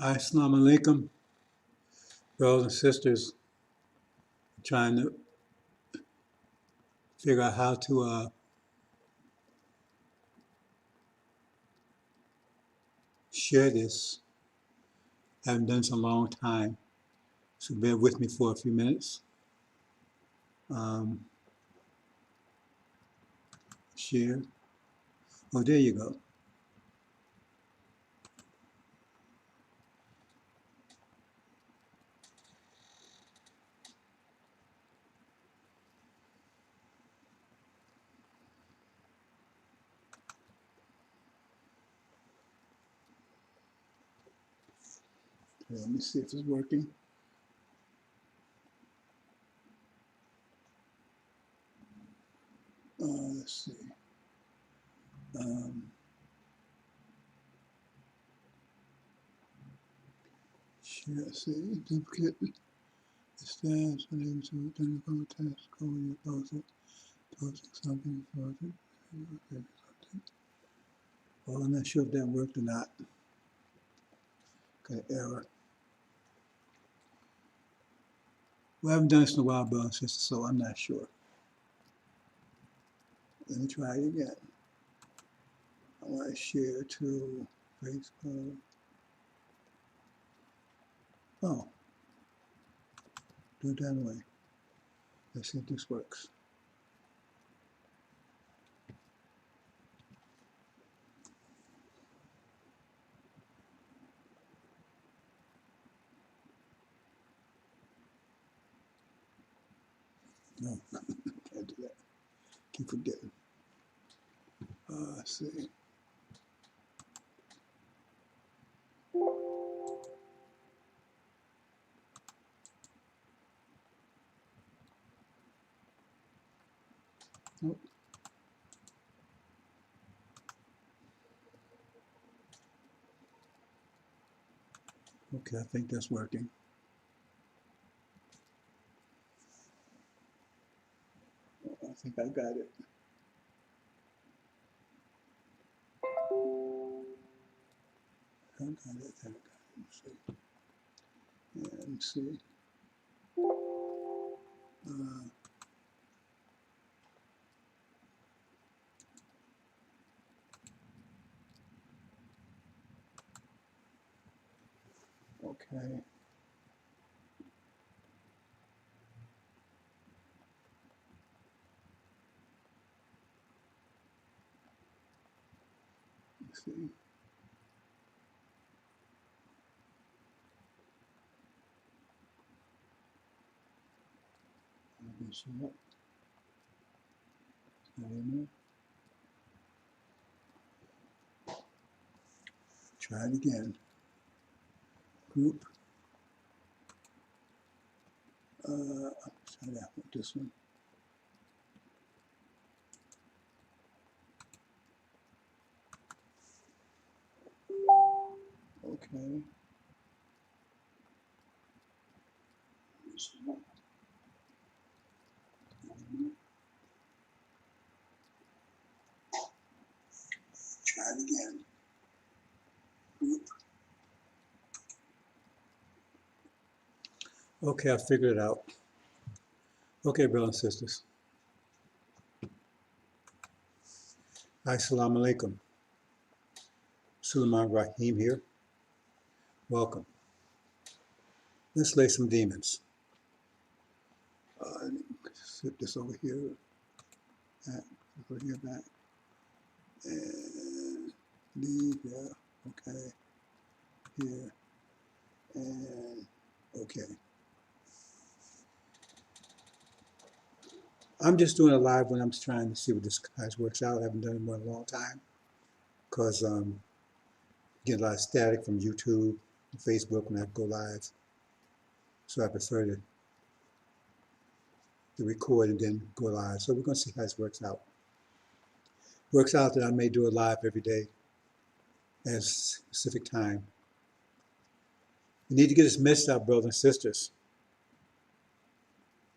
Assalamu alaikum, brothers and sisters. Trying to figure out how to share this. I haven't done this in a long time, so bear with me for a few minutes. Share. Oh, there you go. Okay, let me see if it's working. Let's see. Share, see, duplicate the stats, unable to identify test, code your browser, posting something for it. Well, I'm not sure if that worked or not. Got an error. Well, I haven't done this in a while, brothers and sisters, so I'm not sure. Let me try it again. I want to share to Facebook. Oh, do it that way. Let's see if this works. No, can't do that. Keep forgetting. Let's see. Nope. Okay, I think that's working. I think I got it. I got it. Let's see. And see. Okay. Let's see. Let's see what. Not in there. Try it again. Group. I'll try that with this one. Okay. Try it again. Group. Okay, I figured it out. Okay, brothers and sisters. Assalamu alaikum. Raheem here. Welcome. Let's slay some demons. Flip this over here, back, over here, back, and leave, yeah, okay, here, and okay. I'm just doing a live when I'm trying to see what this guys works out. I haven't done it in a long time because get a lot of static from YouTube and Facebook when I go live. So I prefer to record and then go live. So we're going to see how this works out. Works out that I may do a live every day at a specific time. We need to get this message out, brothers and sisters.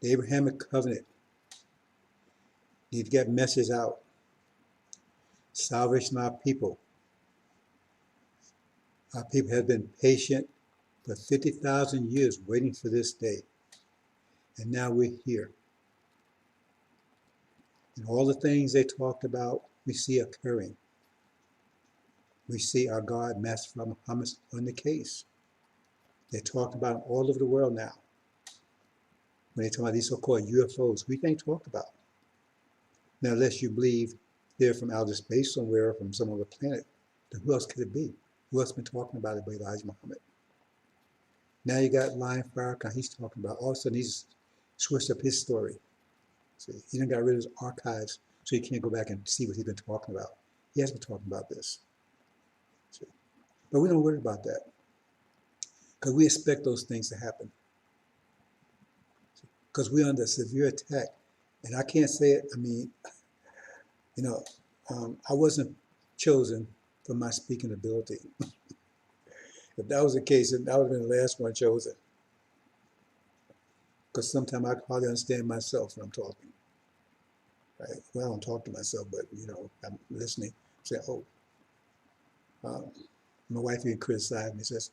The Abrahamic covenant. Need to get message out. Salvation of our people. Our people have been patient but 50,000 years waiting for this day. And now we're here. And all the things they talked about, we see occurring. We see our God, Master Muhammad, on the case. They talked about it all over the world now. When they talk about these so-called UFOs, we ain't talked about. Now, unless you believe they're from outer space somewhere, from some other planet, then who else could it be? Who else been talking about it but Elijah Muhammad? Now you got Lion Farrakhan, he's talking about, all of a sudden he's switched up his story. See, he done got rid of his archives, so you can't go back and see what he's been talking about. He has been talking about this. See? But we don't worry about that, because we expect those things to happen. Because we're under severe attack. And I can't say it, I mean, you know, I wasn't chosen for my speaking ability. If that was the case, then I would have been the last one chosen. Because sometimes I hardly understand myself when I'm talking. Right? Well, I don't talk to myself, but, you know, I'm listening. Say, oh, my wife even criticized me, says,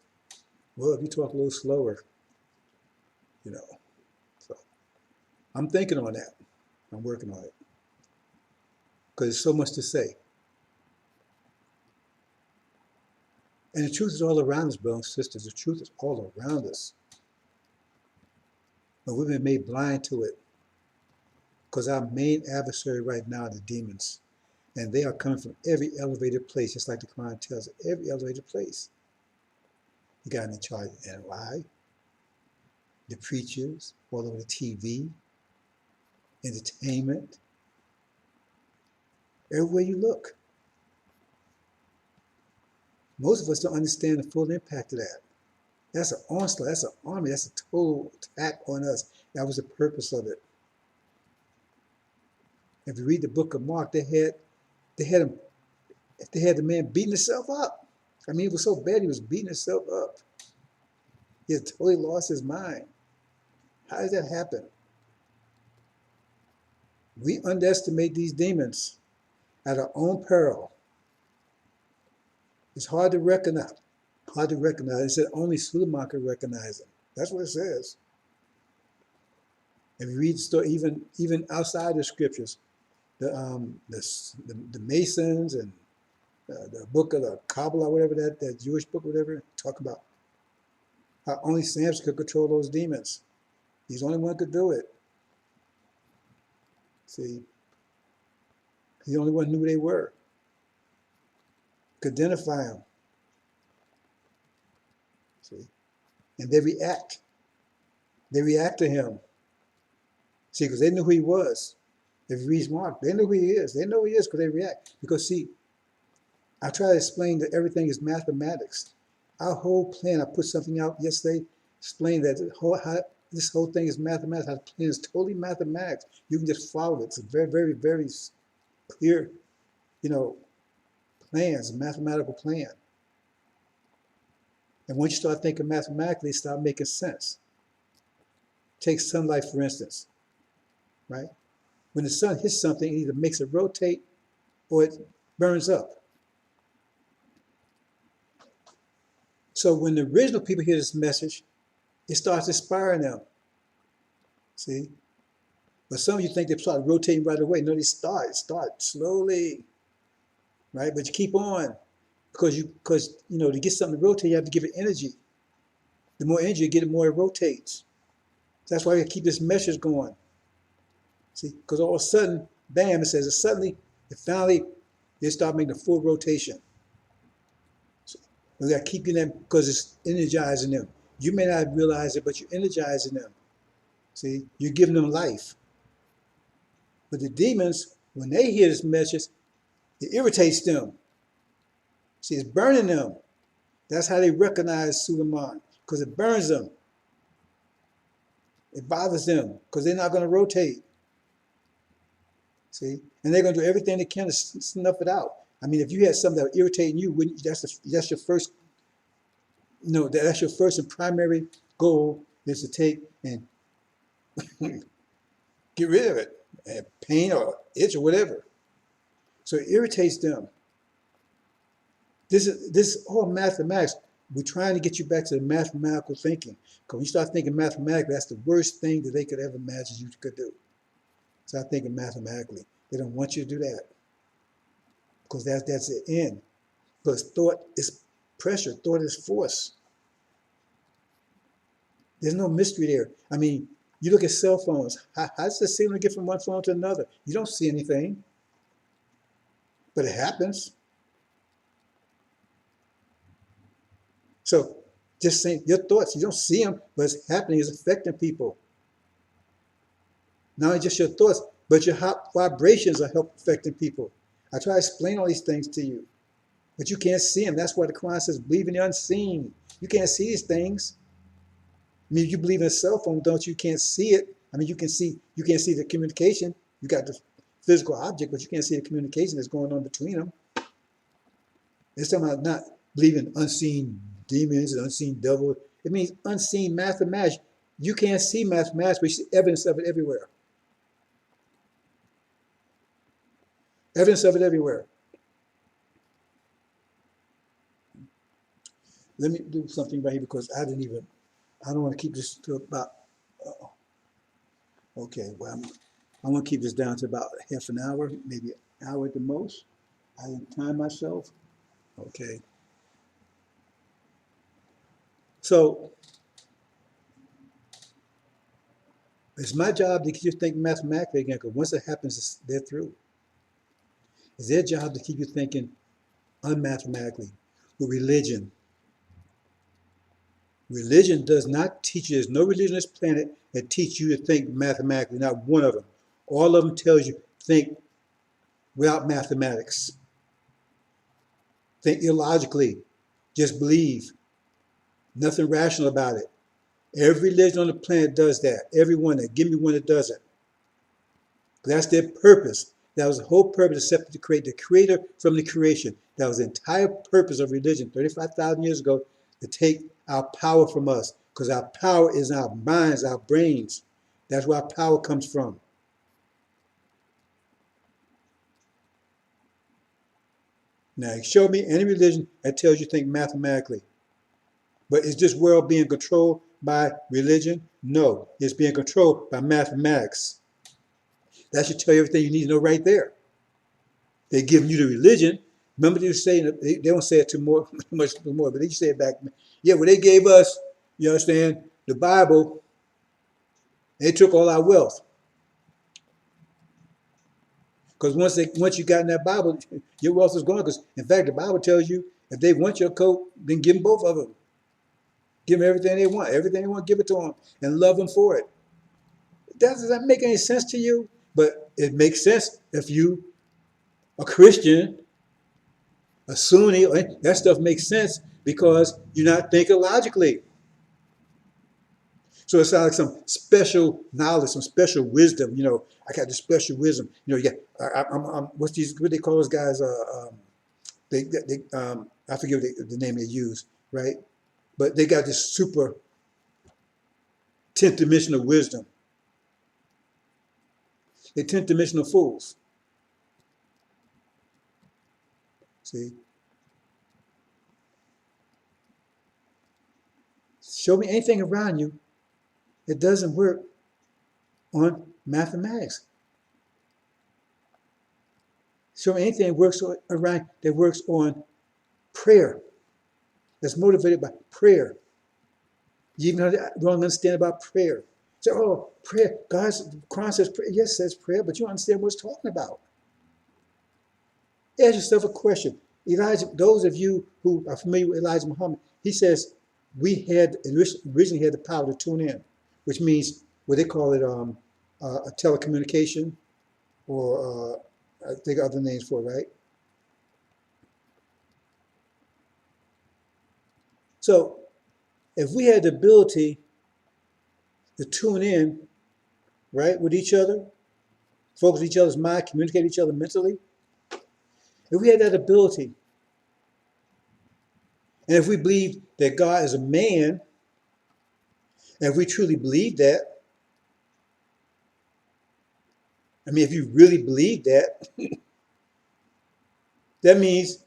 well, if you talk a little slower, you know. So I'm thinking on that. I'm working on it. Because there's so much to say. And the truth is all around us, brothers and sisters. The truth is all around us. But we've been made blind to it. Because our main adversary right now are the demons. And they are coming from every elevated place, just like the Quran tells us, every elevated place. You got them in charge of NY, the preachers, all over the TV, entertainment, everywhere you look. Most of us don't understand the full impact of that. That's an onslaught, that's an army, that's a total attack on us. That was the purpose of it. If you read the book of Mark, they had the man beating himself up. I mean, it was so bad he was beating himself up. He had totally lost his mind. How does that happen? We underestimate these demons at our own peril. It's hard to recognize. Hard to recognize. It said only Suleiman could recognize them. That's what it says. If you read the story, even outside the scriptures, the Masons and the book of the Kabbalah, whatever that Jewish book, whatever, talk about how only Samson could control those demons. He's the only one who could do it. See, he's the only one who knew who they were. Could identify them. See, and they react. They react to him. See, because they knew who he was. If you read Mark, they know who he is. They know who he is because they react. Because see, I try to explain that everything is mathematics. Our whole plan, I put something out yesterday, explained that this whole thing is mathematics. How the plan is totally mathematics. You can just follow it. It's a very, very, very clear, plan. It's a mathematical plan. And once you start thinking mathematically, it starts making sense. Take sunlight, for instance, right? When the sun hits something, it either makes it rotate or it burns up. So when the original people hear this message, it starts inspiring them. See? But some of you think they start rotating right away. No, they start slowly, right? But you keep on because to get something to rotate, you have to give it energy. The more energy you get, the more it rotates. That's why we keep this message going. See, because all of a sudden, bam, it says, finally, they start making a full rotation. So we got to keep them because it's energizing them. You may not realize it, but you're energizing them. See, you're giving them life. But the demons, when they hear this message, it irritates them. See, it's burning them. That's how they recognize Suleiman, because it burns them. It bothers them because they're not going to rotate. See, and they're going to do everything they can to snuff it out. I mean, if you had something that was irritating you, that's your first. That's your first and primary goal is to take and get rid of it, and pain or itch or whatever. So it irritates them. This is all mathematics. We're trying to get you back to the mathematical thinking. Because when you start thinking mathematically, that's the worst thing that they could ever imagine you could do. Start thinking mathematically. They don't want you to do that. Because that's the end. Because thought is pressure. Thought is force. There's no mystery there. I mean, you look at cell phones. How does the signal get from one phone to another? You don't see anything. But it happens. So just saying your thoughts, you don't see them, but it's happening, it's affecting people. Not only just your thoughts, but your vibrations are affecting people. I try to explain all these things to you, but you can't see them. That's why the Quran says, believe in the unseen. You can't see these things. I mean, you believe in a cell phone, don't you? You can't see it. I mean, you can't see the communication. You got the physical object, but you can't see the communication that's going on between them. It's talking about not believing unseen demons and unseen devil. It means unseen mathematics. You can't see mathematics, but you see evidence of it everywhere. Evidence of it everywhere. Let me do something right here because I don't want to keep this to about, okay, well, I want to keep this down to about half an hour, maybe an hour at the most. I didn't time myself. Okay. So it's my job to keep you thinking mathematically again, because once it happens, they're through. It's their job to keep you thinking unmathematically. With religion. Religion does not teach you. There's no religion on this planet that teach you to think mathematically, not one of them. All of them tells you think without mathematics. Think illogically. Just believe. Nothing rational about it. Every religion on the planet does that. Every one that. Give me one that does it. That's their purpose. That was the whole purpose, except to create the creator from the creation. That was the entire purpose of religion 35,000 years ago, to take our power from us. Because our power is our minds, our brains. That's where our power comes from. Now, show me any religion that tells you think mathematically. But is this world being controlled by religion? No, it's being controlled by mathematics. That should tell you everything you need to know right there. They're giving you the religion. Remember they were saying, they don't say it too much more, but they say it back. Yeah, well, they gave us, you understand, the Bible. They took all our wealth. Because once you got in that Bible, your wealth is gone. Because in fact, the Bible tells you if they want your coat, then give them both of them. Give them everything they want. Everything they want, give it to them, and love them for it. Does that make any sense to you? But it makes sense if you a Christian, a Sunni. That stuff makes sense because you're not thinking logically. So it's like some special knowledge, some special wisdom. You know, I got this special wisdom. You know, yeah. What they call those guys? I forget the name they use, right? But they got this super 10th dimensional wisdom. They're 10th dimensional fools. See? Show me anything around you that doesn't work on mathematics. Show me anything that works around that works on prayer. That's motivated by prayer. You even have the wrong understanding about prayer. Say, oh, prayer. God's Quran says prayer. Yes, it says prayer, but you don't understand what it's talking about. Ask yourself a question. Elijah, those of you who are familiar with Elijah Muhammad, he says we originally had the power to tune in, which means what they call it a telecommunication, or I think other names for it, right? So if we had the ability to tune in, right, with each other, focus each other's mind, communicate with each other mentally, if we had that ability, and if we believe that God is a man, and if we truly believe that, I mean, if you really believe that, that means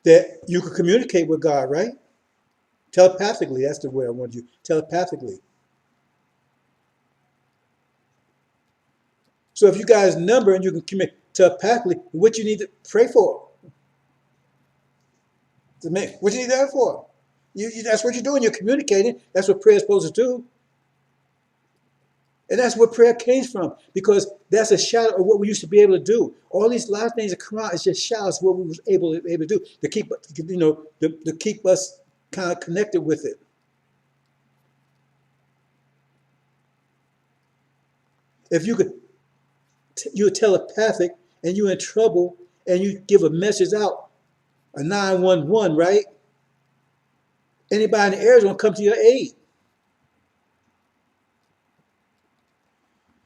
that you could communicate with God, right? Telepathically, that's the word I want you. Telepathically. So if you guys number and you can commit telepathically, what you need to pray for? What you need that for? That's what you're doing. You're communicating. That's what prayer is supposed to do. And that's where prayer came from, because that's a shadow of what we used to be able to do. All these lot of things that come out is just shadows of what we was able to do to keep, to keep us kind of connected with it. If you could, you're telepathic and you're in trouble and you give a message out, a 911, right? Anybody in the area is going to come to your aid.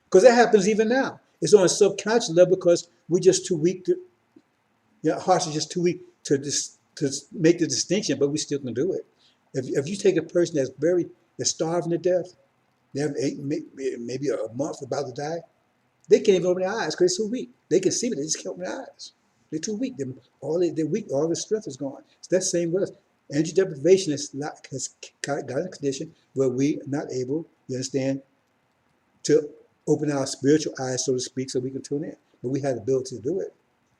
Because that happens even now. It's on a subconscious level because we're just too weak to, our hearts are just too weak to make the distinction, but we still can do it. If you take a person that's starving to death, they have maybe a month about to die, they can't even open their eyes because they're too weak. They can see, but they just can't open their eyes. They're too weak. They're weak. All their strength is gone. It's that same with us. Energy deprivation has got a condition where we are not able, you understand, to open our spiritual eyes, so to speak, so we can tune in. But we have the ability to do it.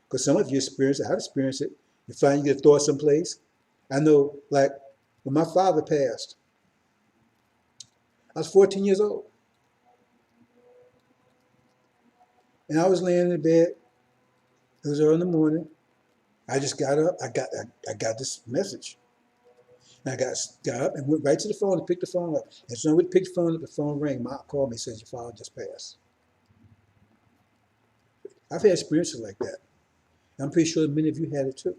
Because some of you experience it. I've experienced it. You find you get a thought someplace. I know, like, when my father passed, I was 14 years old. And I was laying in bed. It was early in the morning. I just got up. I got this message. And I got up and went right to the phone and picked the phone up. And so I went to pick the phone up, the phone rang. Mom called me and says, your father just passed. I've had experiences like that. I'm pretty sure many of you had it too,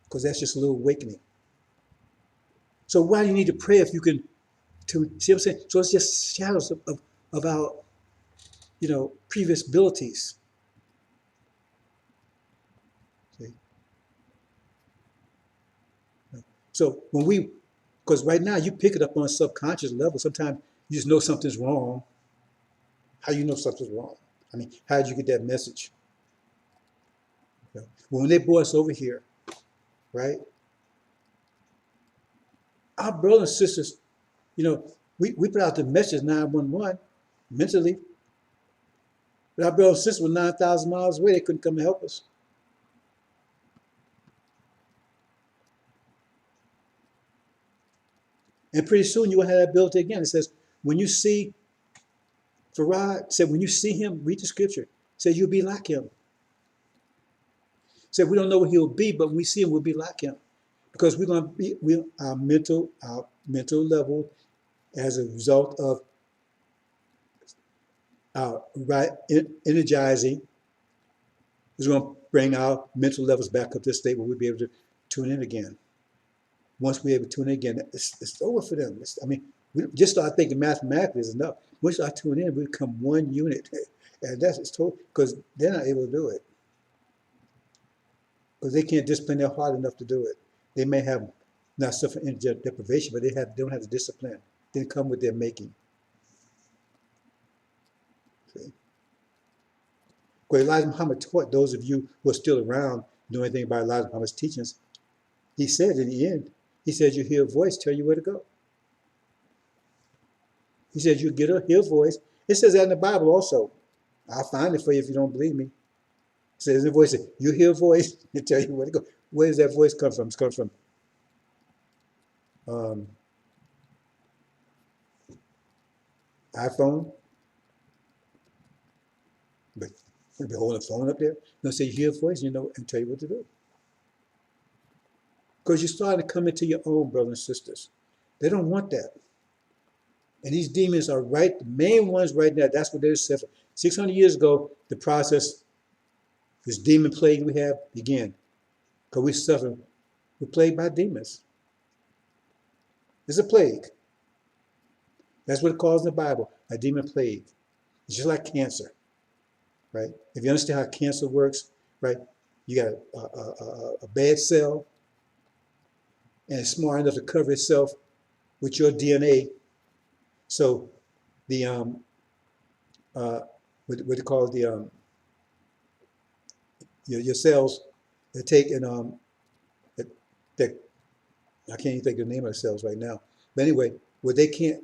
because that's just a little awakening. So why do you need to pray if you can, see what I'm saying? So it's just shadows of our, previous abilities. See? So because right now you pick it up on a subconscious level. Sometimes you just know something's wrong. How do you know something's wrong? I mean, how did you get that message? Well, when they brought us over here, right? Our brothers and sisters, we put out the message 911 mentally, but our brothers and sisters were 9,000 miles away. They couldn't come and help us. And pretty soon you will have that ability again. It says, when you see, Farad said, when you see him, read the scripture. It says, you'll be like him. It said, we don't know what he'll be, but when we see him, we'll be like him. Because we're going to be, our mental level, as a result of our energizing, is going to bring our mental levels back up to a state where we'll be able to tune in again. Once we're able to tune in again, it's over for them. We just start thinking mathematically is enough. Once I tune in, we become one unit. And it's total, because they're not able to do it. Because they can't discipline their heart enough to do it. They may have not suffered energy deprivation, but they don't have the discipline. They didn't come with their making. See? Because Elijah Muhammad taught those of you who are still around, know anything about Elijah Muhammad's teachings. He said in the end, he said, you hear a voice tell you where to go. He said, you hear a voice. It says that in the Bible also. I'll find it for you if you don't believe me. It says in the voice, you hear a voice, it tell you where to go. Where does that voice come from? It's come from iPhone. But you'll be holding a phone up there. They'll say you hear a voice, and tell you what to do. Because you're starting to come into your own, brothers and sisters. They don't want that. And these demons are right, the main ones right now, that's what they're suffering. 600 years ago, the process, this demon plague we have, began. Because we're plagued by demons. It's a plague. That's what it calls in the Bible, a demon plague. It's just like cancer, right? If you understand how cancer works, right? You got a bad cell, and it's smart enough to cover itself with your DNA. So the what do you call it? Your cells, they take and that I can't even think of the name of the cells right now. But anyway, what they can't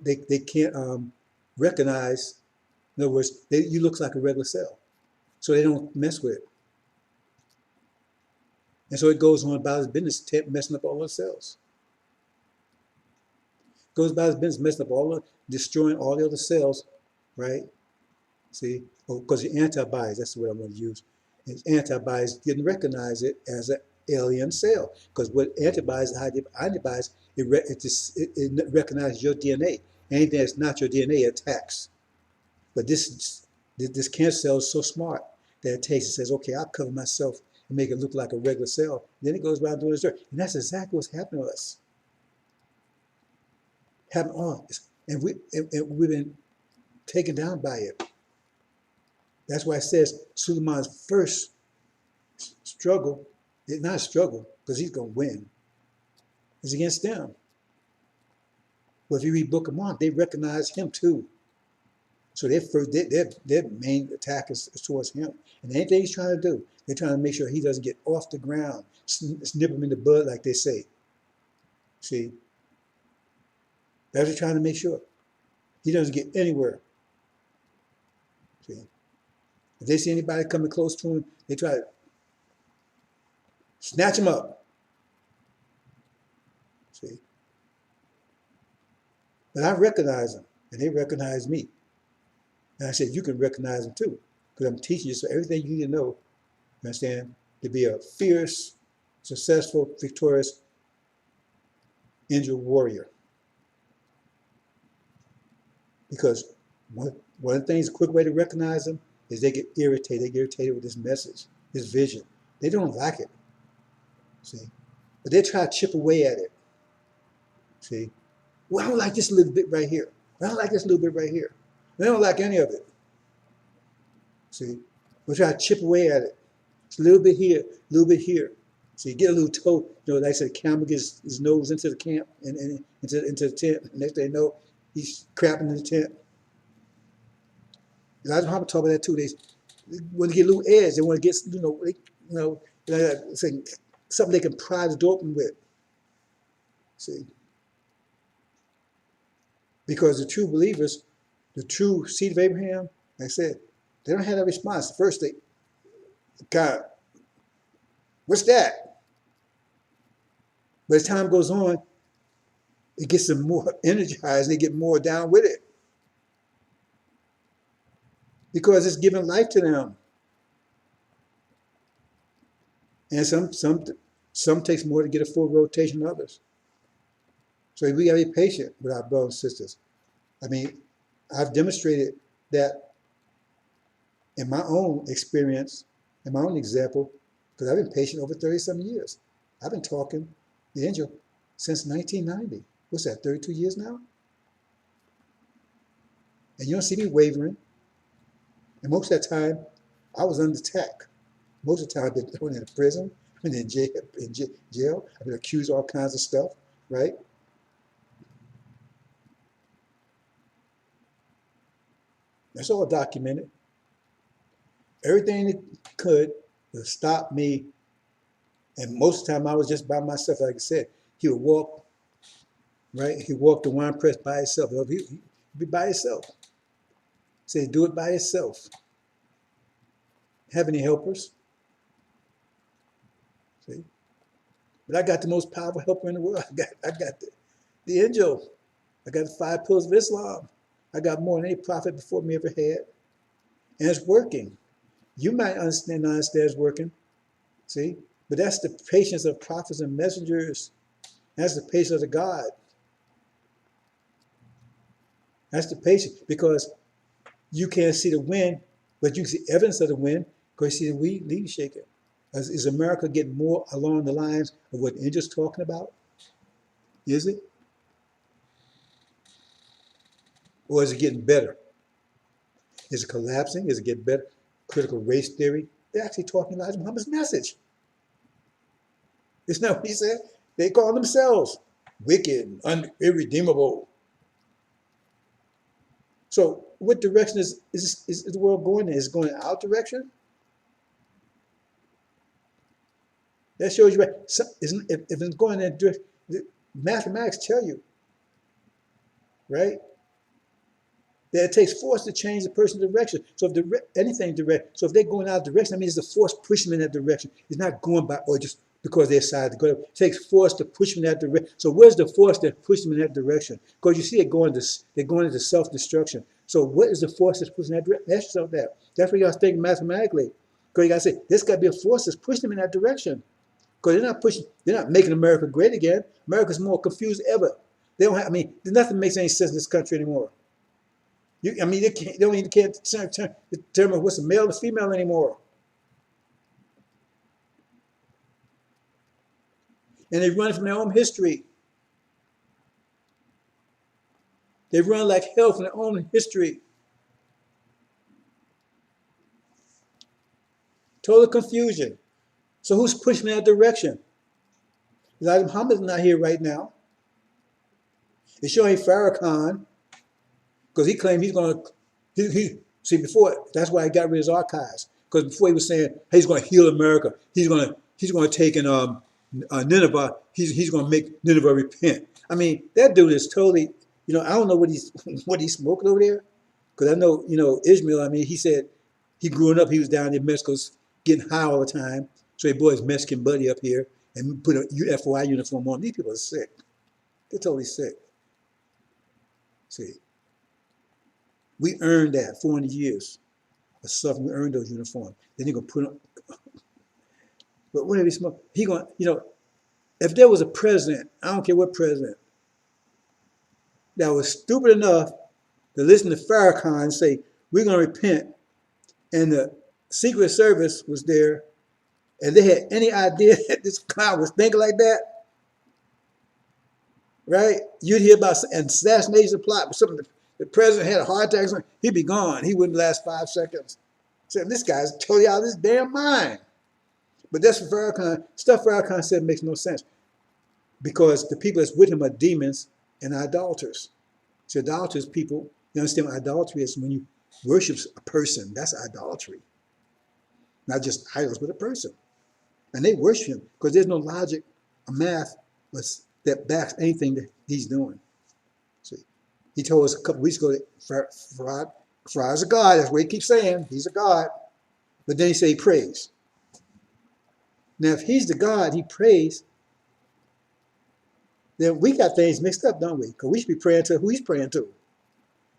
recognize. In other words, you look like a regular cell, so they don't mess with it. And so it goes on about its business, messing up all the cells. Goes about its business, messing up destroying all the other cells, right? See, because the antibodies, that's what I'm going to use. And antibodies didn't recognize it as an alien cell, because what antibodies, it recognizes your DNA. Anything that's not your DNA, it attacks. But this cancer cell is so smart that it takes and says, okay, I'll cover myself and make it look like a regular cell. Then it goes around doing this. And that's exactly what's happening to us. And we've been taken down by it. That's why it says Suleiman's first struggle, it's not a struggle, because he's going to win, is against them. But if you read Book of Mark, they recognize him too. So their main attack is towards him. And anything he's trying to do, they're trying to make sure he doesn't get off the ground, snip him in the bud, like they say. See? That's what they're trying to make sure. He doesn't get anywhere. See? If they see anybody coming close to him, they try to snatch him up. See? But I recognize them, and they recognize me. And I said, you can recognize them too, because I'm teaching you so everything you need to know, you understand, to be a fierce, successful, victorious angel warrior. Because one of the things, a quick way to recognize them is they get irritated. They get irritated with this message, this vision. They don't like it, see? But they try to chip away at it, see? Well, I don't like this little bit right here. I don't like this little bit right here. They don't like any of it, see? We try to chip away at it. It's a little bit here, a little bit here. So you get a little toe, like I said, the camel gets his nose into the camp and into the tent. Next thing you know, he's crapping in the tent. Elijah Muhammad talk about that too. They want to get a little edge. They want to get, something they can pry the door open with. See? Because the true believers, the true seed of Abraham, like I said, they don't have that response. First, they kind of, what's that? But as time goes on, it gets them more energized and they get more down with it. Because it's giving life to them. And some takes more to get a full rotation than others. So we gotta be patient with our brothers and sisters. I mean, I've demonstrated that in my own experience, in my own example, because I've been patient over 30-some years. I've been talking the angel since 1990. What's that, 32 years now? And you don't see me wavering. And most of that time, I was under attack. Most of the time, I've been in prison, I've been in jail, I've been accused of all kinds of stuff, right? That's all documented. Everything it could to stop me. And most of the time I was just by myself. Like I said, he would walk, right? He walked the wine press by himself. He'd be by himself. Say, do it by yourself. Have any helpers? See? But I got the most powerful helper in the world. I got the angel. I got the 5 pillars of Islam. I got more than any prophet before me ever had. And it's working. You might understand, not understand it's working. See? But that's the patience of prophets and messengers. That's the patience of the God. That's the patience. Because you can't see the wind, but you can see evidence of the wind because you see the leaves shaking. Is America getting more along the lines of what the angel's talking about? Is it? Or is it getting better? Is it collapsing? Is it getting better? Critical race theory? They're actually talking Elijah Muhammad's message. Isn't that what he said? They call themselves wicked, irredeemable. So what direction is the world going in? Is it going in our direction? That shows you right. If it's going in that direction, Mathematics tell you, right? That it takes force to change the person's direction. So if anything direct, so if they're going out of direction, that means the force pushing them in that direction. It's not going by or just because they decided to go. It takes force to push them in that direction. So where's the force that pushes them in that direction? Because you see it going to, they're going into self-destruction. So what is the force that's pushing in that direction? Ask yourself that. That's what you got to think mathematically. Because you got to say, there's got to be a force that's pushing them in that direction. Because they're not making America great again. America's more confused than ever. They don't have, I mean, nothing makes any sense in this country anymore. I mean, they don't even can't determine what's a male and female anymore. And they run from their own history. They run like hell from their own history. Total confusion. So who's pushing in that direction? Elijah Muhammad's not here right now. It sure ain't Farrakhan, because he claimed he's going to, see, before, that's why he got rid of his archives. Because before he was saying, hey, he's going to heal America. He's going to take in Nineveh. He's going to make Nineveh repent. I mean, that dude is totally, I don't know what he's smoking over there. Because I know, Ishmael, I mean, he said he grew up, he was down in Mexico getting high all the time. So he brought his Mexican buddy up here and put a FOI uniform on. These people are sick. They're totally sick. See, we earned that 400 years of suffering. We earned those uniforms. Then they're going to put on. But whatever he smoke, he going, if there was a president, I don't care what president, that was stupid enough to listen to Farrakhan and say, we're going to repent, and the Secret Service was there, and they had any idea that this clown was thinking like that, right? You'd hear about an assassination plot, something the president had a heart attack, he'd be gone. He wouldn't last 5 seconds. So this guy's totally out of his damn mind. But that's what Farrakhan, stuff Farrakhan said makes no sense. Because the people that's with him are demons and idolaters. So idolaters people, you understand what idolatry is? When you worship a person, that's idolatry. Not just idols, but a person. And they worship him because there's no logic or math that backs anything that he's doing. See, he told us a couple weeks ago that Farah's a God. That's what he keeps saying. He's a God. But then he said he prays. Now, if he's the God he prays, then we got things mixed up, don't we? Because we should be praying to who he's praying to.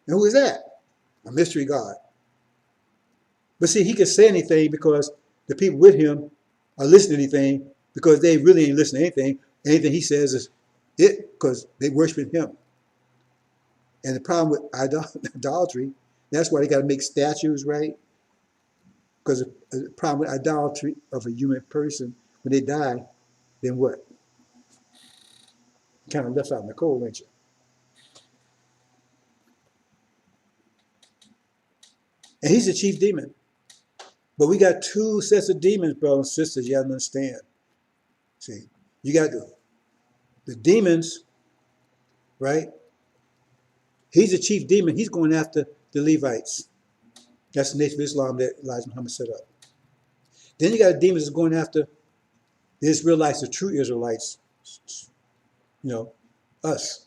And who is that? A mystery God. But see, he can say anything because the people with him are listening to anything because they really ain't listening to anything. Anything he says is it because they worship him. And the problem with idolatry, that's why they got to make statues, right? Because the problem with idolatry of a human person, when they die, then what? Kind of left out in the cold, ain't you? And he's the chief demon. But we got two sets of demons, brothers and sisters, you have to understand. See, you got the demons, right? He's the chief demon. He's going after the Levites. That's the Nation of Islam that Elijah Muhammad set up. Then you got demons that's going after the Israelites, the true Israelites, us,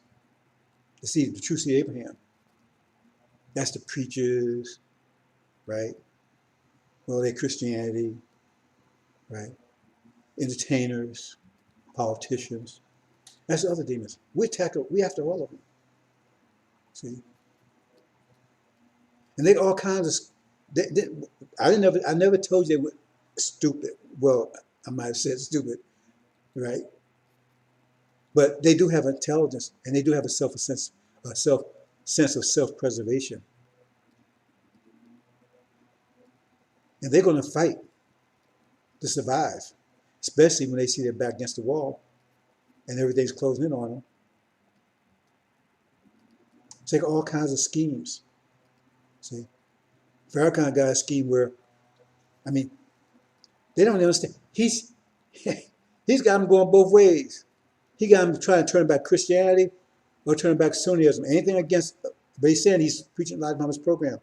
the true seed of Abraham. That's the preachers, right? Well, they're Christianity, right? Entertainers, politicians. That's the other demons. We after all of them. See? And they all kinds of, I never told you they were stupid. Well, I might have said stupid, right? But they do have intelligence and they do have a sense of self-preservation. And they're going to fight to survive, especially when they see their back against the wall and everything's closing in on them. Take all kinds of schemes. See, Farrakhan got a scheme where, I mean, they don't understand. He's got them going both ways. He got them trying to turn back Christianity or turn back Sunnism. Anything against, but he's saying he's preaching Elijah Muhammad's program.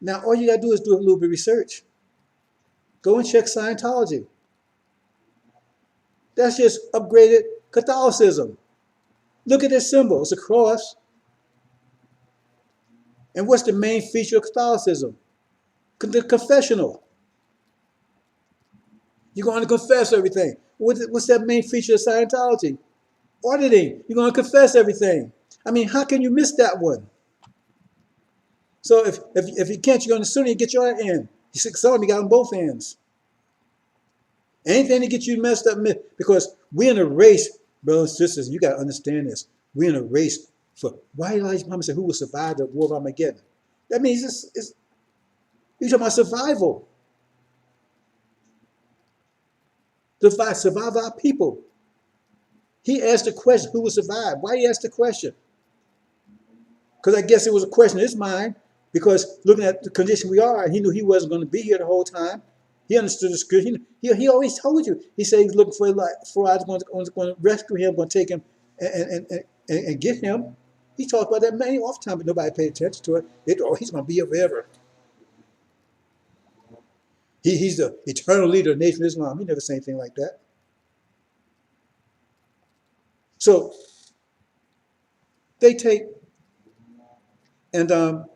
Now, all you got to do is do a little bit of research. Go and check Scientology. That's just upgraded Catholicism. Look at this symbol. It's a cross. And what's the main feature of Catholicism? The confessional. You're going to confess everything. What's that main feature of Scientology? Auditing. You're going to confess everything. I mean, how can you miss that one? So if you can't, you're going to sooner get your end. Some of you got on both ends. Anything to get you messed up, because we're in a race, brothers and sisters. You got to understand this. We're in a race for why Elijah Muhammad said, "Who will survive the war of Armageddon?" That means you're talking about survival. Survive our people. He asked the question, "Who will survive?" Why he asked the question? Because I guess it was a question in his mind. Because looking at the condition we are, he knew he wasn't going to be here the whole time. He understood the scripture. He always told you. He said he was looking for Elijah, going to rescue him, going to take him and get him. He talked about that many off time, but nobody paid attention to it. He's going to be here forever. He's the eternal leader of the Nation of Islam. He never said anything like that. So they take and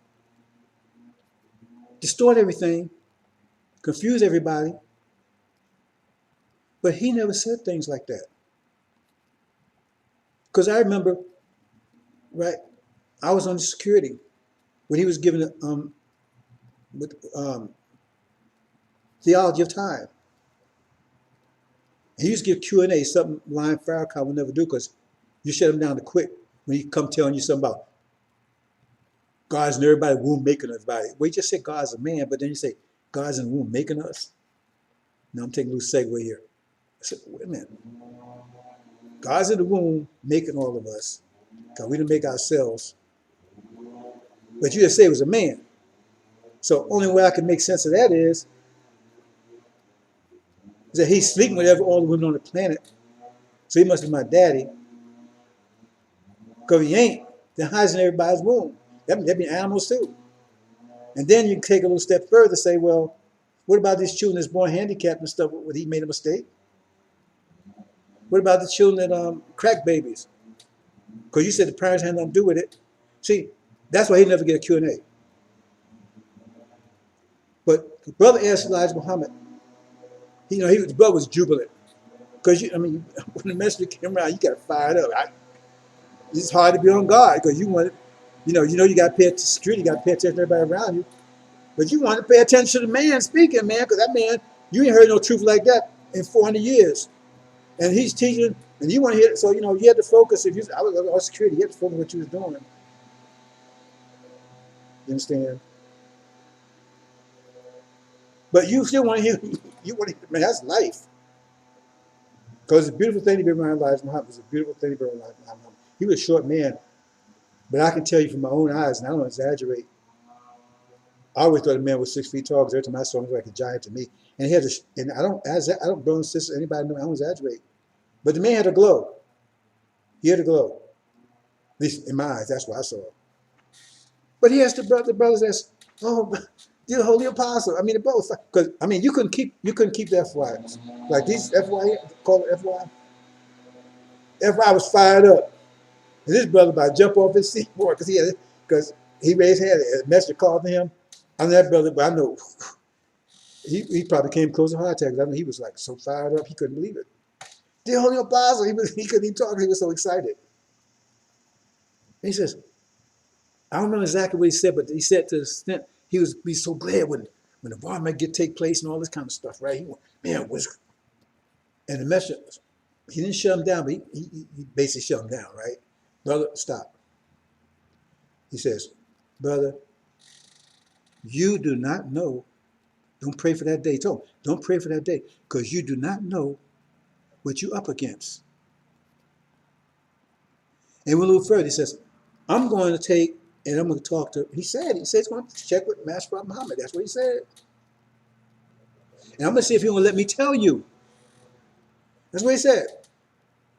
distort everything, confuse everybody. But he never said things like that. Because I remember, right, I was on security when he was given theology of time. He used to give Q&A, something Lion Farrakhan would never do, because you shut him down to quick when he come telling you something about God's in everybody, womb making everybody. Well, you just said God's a man, but then you say God's in the womb making us. Now I'm taking a little segue here. I said, wait a minute. God's in the womb making all of us, because we didn't make ourselves. But you just say it was a man. So only way I can make sense of that is that he's sleeping with all the women on the planet. So he must be my daddy. Because if he ain't, then how's in everybody's womb? That'd be animals too. And then you take a little step further, say, well, what about these children that's born handicapped and stuff? Would he made a mistake? What about the children that crack babies? Because you said the parents had nothing to do with it. See, that's why he never get a Q&A. But the brother asked Elijah Muhammad, his brother was jubilant. Because, when the messenger came around, you got fired up. It's hard to be on guard because you want to, you got to pay attention to security, you got to pay attention to everybody around you. But you want to pay attention to the man speaking, man, because that man, you ain't heard no truth like that in 400 years. And he's teaching, and you want to hear it. So, you had to focus. I was on security, you had to focus on what you was doing. You understand? But you still want to hear, man, that's life. Because it's a beautiful thing to be around Elijah Muhammad. It's a beautiful thing to be around Elijah Muhammad. He was a short man. But I can tell you from my own eyes, and I don't exaggerate, I always thought the man was 6 feet tall because every time I saw him, he was like a giant to me. And he had and I don't, brothers and sisters, anybody know, I don't exaggerate. But the man had a glow. He had a glow. At least in my eyes, that's what I saw. But he asked the brothers asked, oh, dear Holy Apostle. The brothers, because, you couldn't keep the FYs. Like these FY, call it FY. FY was fired up. And this brother about to jump off his seat more because he raised his hand. A messenger called to him. I'm that brother, but I know he probably came close to a heart attack. I know he was like so fired up he couldn't believe it. Dear Holy Apostle, he couldn't even talk. He was so excited. And he says, I don't remember exactly what he said, but he said to the extent he was be so glad when the war might take place and all this kind of stuff, right? And the messenger, he didn't shut him down, but he basically shut him down, right? Brother, stop. He says, brother, you do not know. Don't pray for that day. He told him, don't pray for that day because you do not know what you're up against. And went a little further. He says, I'm going to take and I'm going to talk to, he said he's going to check with Master Muhammad. That's what he said. And I'm going to see if he's going to let me tell you. That's what he said.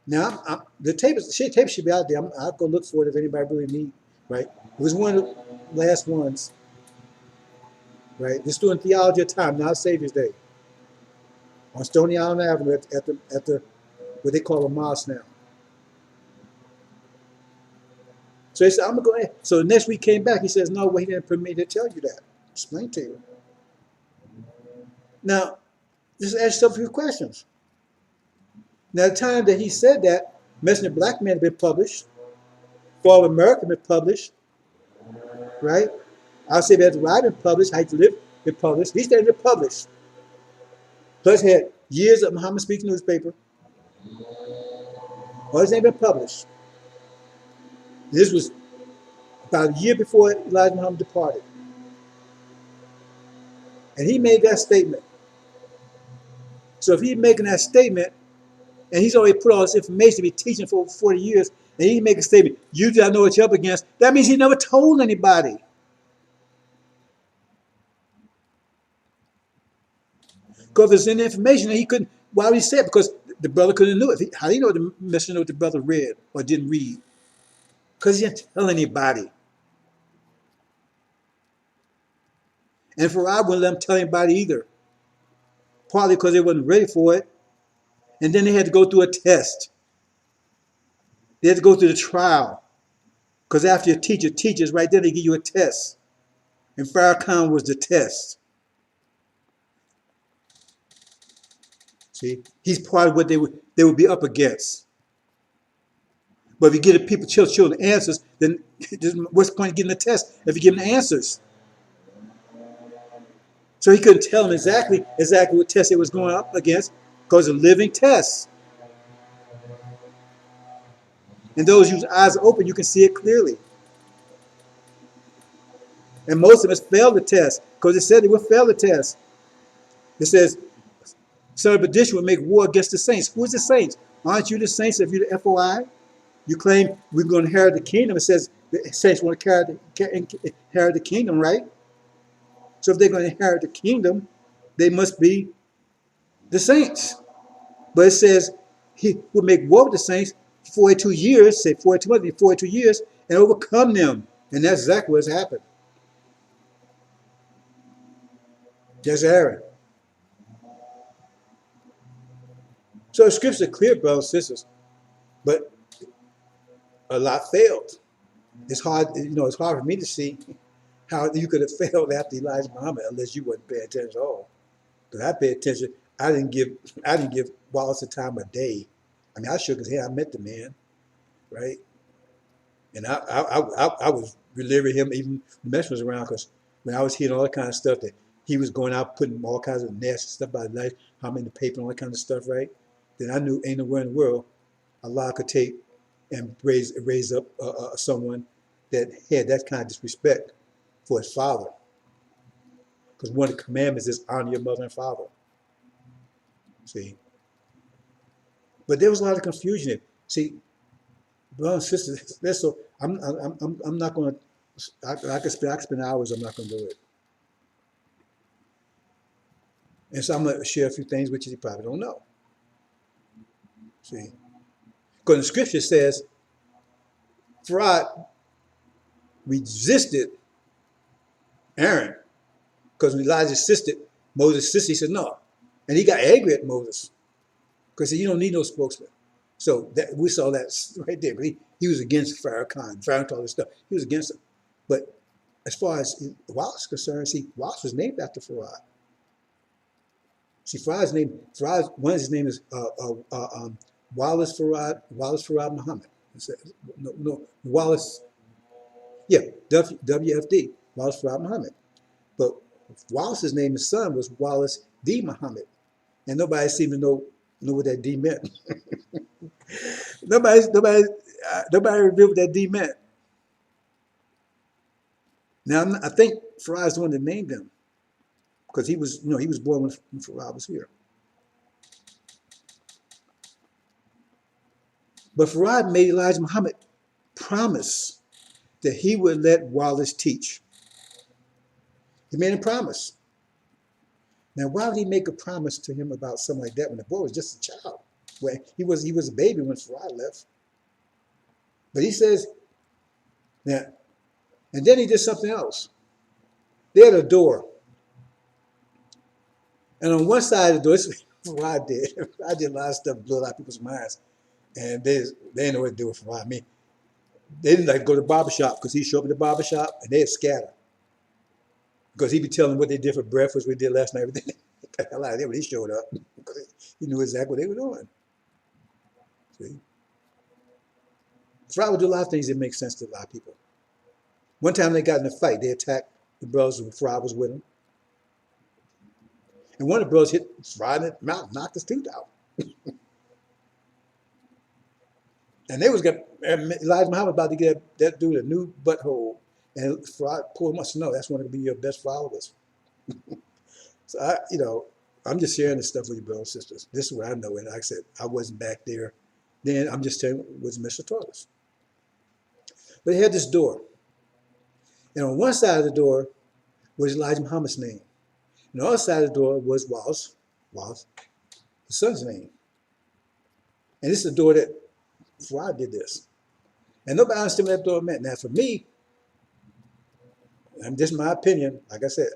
Now, the tape should be out there. I'll go look for it if anybody really needs, right? It was one of the last ones, right? They're doing Theology of Time, now Savior's Day, on Stony Island Avenue at the what they call a mosque now. So he said, I'm going to go ahead. So the next week came back. He says, no, well, he didn't permit me to tell you that. Explain to you. Now, just ask yourself a few questions. Now, the time that he said that, Messenger of Black Men had been published. Fall of America had been published. Right? I'll say that the Ride been published. How to Live been published. These things been published. Plus, had years of Muhammad Speaks newspaper. All these things been published. This was about a year before Elijah Muhammad departed. And he made that statement. So if he's making that statement, and he's already put all this information to be teaching for over 40 years, and he make a statement, you do not know what you're up against, that means he never told anybody. Because there's any information that he couldn't, why would he say it? Because the brother couldn't know it. How do you know the messenger what the brother read or didn't read? Because he didn't tell anybody. And Farad wouldn't let him tell anybody either. Partly because they wasn't ready for it. And then they had to go through a test. They had to go through the trial. Because after your teacher teaches, right there they give you a test. And Farrakhan was the test. See, he's part of what they would be up against. But if you give the people children answers, then what's the point of getting the test if you give them the answers? So he couldn't tell them exactly what test it was going up against because of living tests. And those whose eyes are open, you can see it clearly. And most of us failed the test because it said they would fail the test. It says, son of perdition would make war against the saints. Who is the saints? Aren't you the saints if you're the FOI? You claim we're going to inherit the kingdom. It says the saints want to inherit the kingdom, right? So if they're going to inherit the kingdom, they must be the saints. But it says he would make war with the saints 42 years, say 42 months, 42 years, and overcome them. And that's exactly what's happened. There's Aaron. So the scriptures are clear, brothers and sisters, but a lot failed. It's hard, it's hard for me to see how you could have failed after Elijah Muhammad unless you wasn't paying attention at all. Because I paid attention. I didn't give Wallace the time of day. I mean, I shook his hand. I met the man, right? And I was reliving him even when the mess was around, because when I was hearing all that kind of stuff that he was going out putting all kinds of nasty stuff about life, how many paper and all that kind of stuff, right? Then I knew ain't nowhere in the world Allah could take and raise up someone that had that kind of disrespect for his father. Because one of the commandments is honor your mother and father. See? But there was a lot of confusion. See, brothers and sisters, that's so I'm not going to. I could spend hours. I'm not going to do it. And so I'm going to share a few things which you probably don't know. See, because the scripture says, Farad resisted Aaron because when Elijah insisted, Moses insisted. He said no, and he got angry at Moses because he said, you don't need no spokesman. So that we saw that right there. He was against Farrakhan. Farrakhan, all this stuff. He was against him. But as far as Wallace is concerned, see, Wallace was named after Farad. See, Farad's name, one of his name is Wallace Farad Muhammad. No, Wallace, yeah, WFD, Wallace Farad Muhammad. But Wallace's name, his son, was Wallace D. Muhammad. And nobody seemed to know what that D meant. Nobody revealed what that D meant. Now, I think Farad's the one that named him, because he was born when Farad was here. But Farad made Elijah Muhammad promise that he would let Wallace teach. He made him promise. Now, why would he make a promise to him about something like that when the boy was just a child? Well, he was a baby when Farad left. But he says, now, and then he did something else. They had a door. And on one side of the door, this is what I did. I did a lot of stuff, blew a lot of people's minds. And they didn't know what to do with Farad. I mean, They didn't like go to the barber shop because he'd show up at the barber shop and they'd scatter. Because he'd be telling them what they did for breakfast, what they did last night, everything. Got the hell out of there when he showed up. Because he knew exactly what they were doing. See? Fry would do a lot of things that make sense to a lot of people. One time they got in a fight. They attacked the brothers when Fry was with them. And one of the brothers hit Fry in the mouth, knocked his tooth out. And they was got Elijah Muhammad about to get that dude a new butthole. And Fry pulled him up. No, that's one to be your best followers. So I'm just sharing this stuff with you, brothers and sisters. This is what I know. And like I said, I wasn't back there. Then I'm just telling you what Mr. taught us. But he had this door. And on one side of the door was Elijah Muhammad's name. And the other side of the door was Waz, his son's name. And this is the door that Fry did this. And nobody understood what that door meant. Now for me, and this is my opinion, like I said,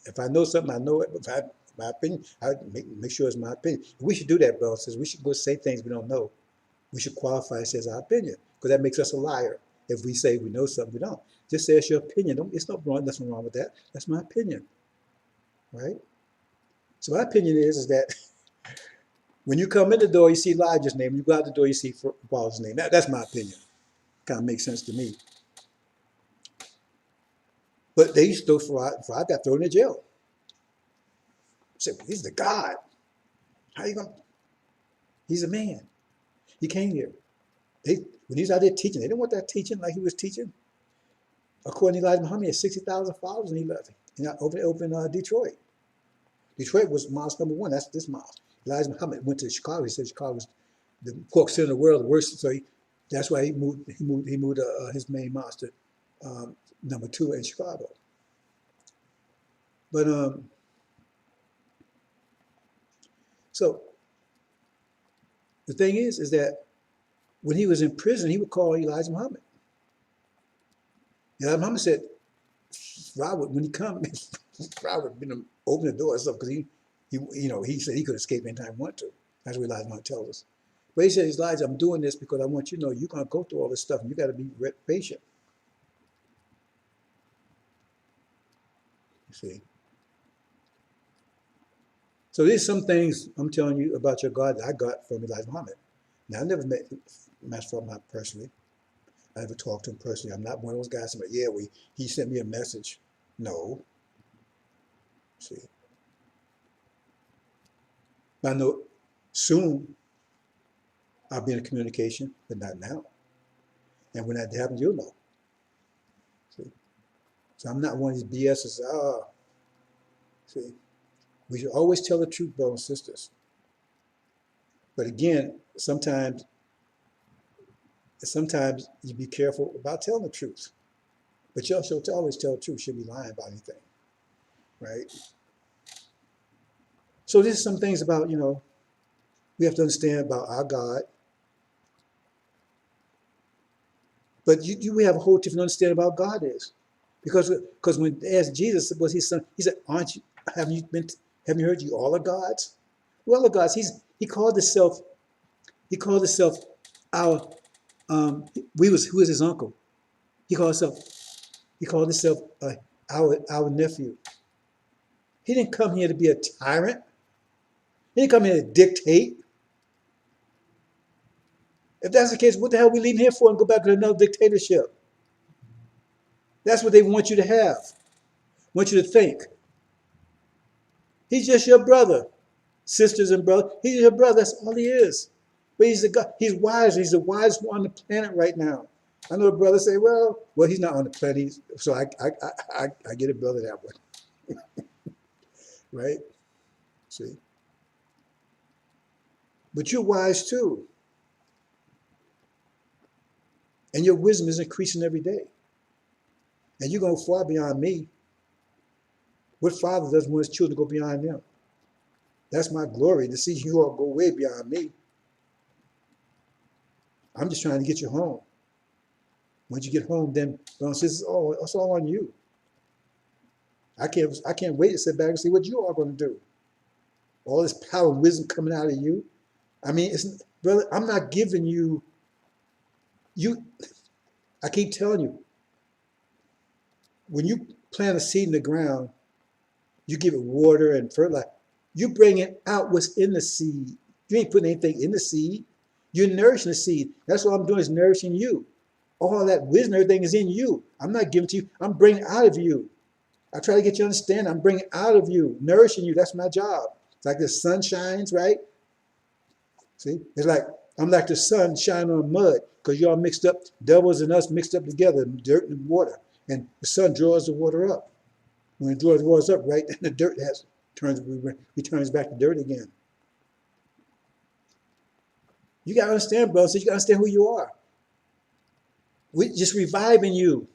if I know something, I know it. But if my opinion, I make sure it's my opinion. We should do that, bro. Says we should go say things we don't know. We should qualify it as our opinion, because that makes us a liar. If we say we know something, we don't. Just say it's your opinion. It's not wrong. Nothing wrong with that. That's my opinion, right? So my opinion is that when you come in the door, you see Elijah's name. When you go out the door, you see Paul's name. That's my opinion. Kind of makes sense to me. But they used to throw Fry got thrown in jail. I said, well, he's the God. How you gonna? He's a man. He came here. When he was out there teaching, they didn't want that teaching like he was teaching. According to Elijah Muhammad, he had 60,000 followers, and he left. Over in Detroit. Detroit was mosque number one. That's this mosque. Elijah Muhammad went to Chicago. He said Chicago was the pork center of the world, the worst. So that's why he moved his main mosque to number 2 in Chicago. But so the thing is that when he was in prison, he would call Elijah Muhammad. Elijah Muhammad said, Robert, when he comes, Robert open the door and stuff, because he said he could escape anytime he wanted to. That's what Elijah Muhammad tells us. But he said, Elijah, I'm doing this because I want you to know you're going to go through all this stuff and you got to be patient. You see? So there's some things I'm telling you about your God that I got from Elijah Muhammad. Now, I never met Master Muhammad personally. I never talked to him personally. I'm not one of those guys that, yeah, he sent me a message. No. See? I know soon I'll be in communication, but not now. And when that happens, you'll know. See? So I'm not one of these BS's. See? We should always tell the truth, brothers and sisters. But again, sometimes you be careful about telling the truth. But you also always tell the truth. You shouldn't be lying about anything, right? So there's some things about, we have to understand about our God. But we have a whole different understanding about God is. Because when they asked Jesus, was his son, he said, haven't you heard you all are gods? Well, are gods. He called himself our who was his uncle. He called himself our nephew. He didn't come here to be a tyrant. He didn't come here to dictate. If that's the case, what the hell are we leaving here for and go back to another dictatorship? That's what they want you to have. Want you to think. He's just your brother. Sisters and brothers. He's your brother. That's all he is. But he's the God. He's wise. He's the wisest one on the planet right now. I know a brother say, well, he's not on the planet. So I get a brother that way. Right? See? But you're wise too. And your wisdom is increasing every day. And you're going far beyond me. What father doesn't want his children to go beyond them? That's my glory, to see you all go way beyond me. I'm just trying to get you home. Once you get home, then it's all on you. I can't wait to sit back and see what you are going to do. All this power and wisdom coming out of you. I mean, brother, I'm not giving you. I keep telling you, when you plant a seed in the ground, you give it water and fertilizer. You bring it out what's in the seed. You ain't putting anything in the seed. You're nourishing the seed. That's what I'm doing, is nourishing you. All that wisdom, everything is in you. I'm not giving to you. I'm bringing out of you. I try to get you to understand. I'm bringing out of you, nourishing you. That's my job. It's like the sun shines, right? See, it's like I'm like the sun shining on mud because you're all mixed up, devils and us mixed up together, dirt and water. And the sun draws the water up. When it draws the water up, right, then the dirt returns back to dirt again. You got to understand, bro. So you got to understand who you are. We're just reviving you.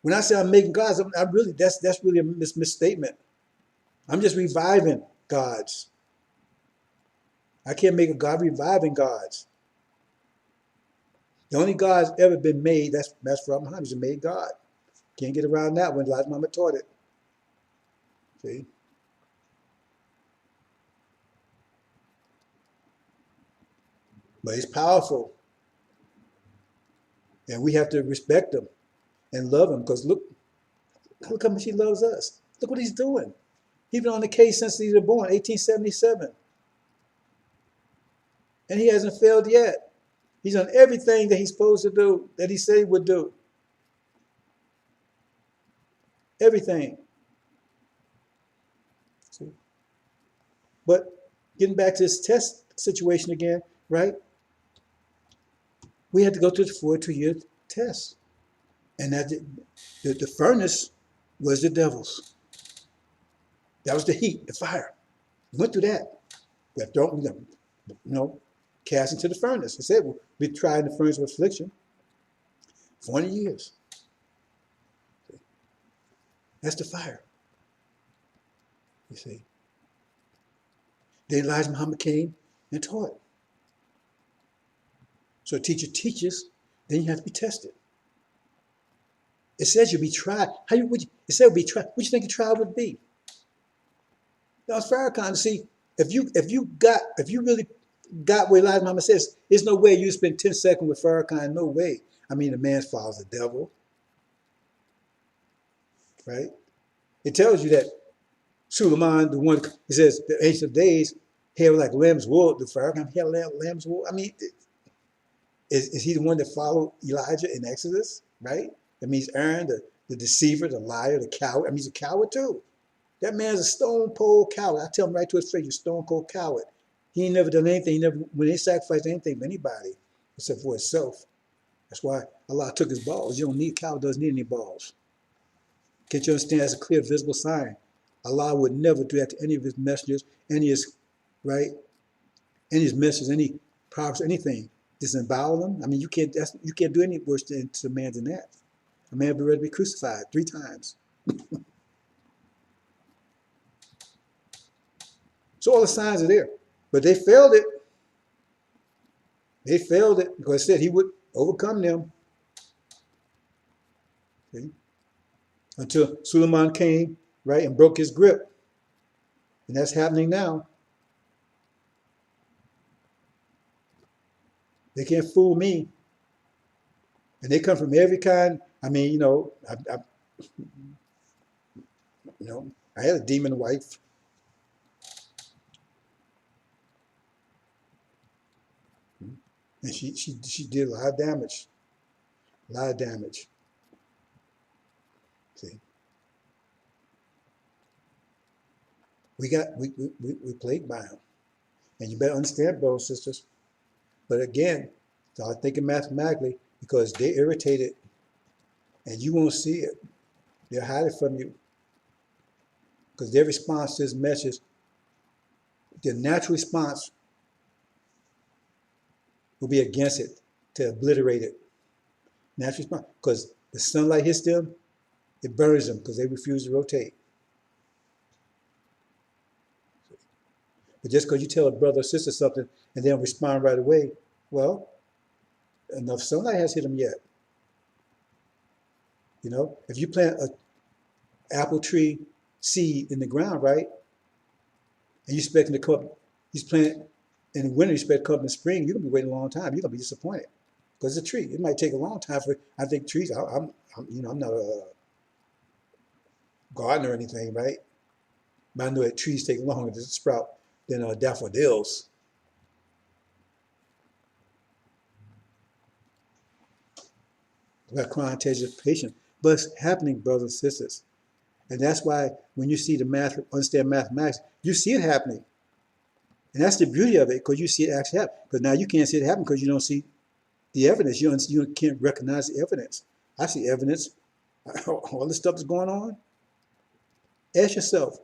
When I say I'm making gods, I'm really that's really a misstatement. I'm just reviving gods. I can't make a god, reviving gods. The only God's ever been made, that's from Muhammad. He's a made God. Can't get around that one. Elijah Mama taught it. See? But he's powerful. And we have to respect him and love him, because look how much he loves us. Look what he's doing. He's been on the case since he was born, 1877. And he hasn't failed yet. He's done everything that he's supposed to do, that he said he would do. Everything. See? But getting back to this test situation again, right? We had to go through the 42-year test. And that the furnace was the devil's. That was the heat, the fire. We went through that. We got thrown, cast into the furnace. It said we tried in the furnace of affliction 40 years. That's the fire. You see. Then Elijah Muhammad came and taught. So a teacher teaches, then you have to be tested. It says you'll be tried. It said you'll be tried. What do you think a trial would be? Now it's Farrakhan. See, if you really got what Elijah Muhammad says, there's no way you spend 10 seconds with Farrakhan. No way. I mean, the man follows the devil. Right? It tells you that Suleiman, the one, it says the Ancient of Days, he had like lamb's wool. The Farrakhan, he had lamb's wool. I mean, is he the one that followed Elijah in Exodus? Right? That means Aaron, the deceiver, the liar, the coward. I mean, he's a coward too. That man's a stone cold coward. I tell him right to his face, you're a stone cold coward. He ain't never done anything. When they sacrificed anything for anybody except for himself. That's why Allah took his balls. You don't need, coward doesn't need any balls. Can't you understand? That's a clear, visible sign. Allah would never do that to any of his messengers, any of his, right? Any of his messengers, any prophets, anything. Disembowel them. I mean, you can't do any worse to a man than that. A man be ready to be crucified 3 times. So all the signs are there. But they failed it. They failed it because it said he would overcome them. See? Until Suleiman came, right, and broke his grip. And that's happening now. They can't fool me. And they come from every kind. I mean, I had a demon wife. And she did a lot of damage. A lot of damage. See? We plagued by him. And you better understand, brothers and sisters. But again, start thinking mathematically, because they're irritated and you won't see it. They'll hide it from you. Because their response to this message, their natural response will be against it, to obliterate it. Natural response. Because the sunlight hits them, it burns them because they refuse to rotate. But just because you tell a brother or sister something and they don't respond right away, well, enough sunlight has hit them yet. If you plant an apple tree seed in the ground, right, and you expect it to come up, you plant it in the winter, you expect it to come up in the spring, you're going to be waiting a long time. You're going to be disappointed because it's a tree. It might take a long time for. I think trees. I'm not a gardener or anything, right? But I know that trees take longer to sprout than daffodils. We got chronic patience, but it's happening, brothers and sisters, and that's why when you see the math, understand mathematics, you see it happening, and that's the beauty of it because you see it actually happen. Because now you can't see it happen because you don't see the evidence. You can't recognize the evidence. I see evidence. All this stuff is going on. Ask yourself,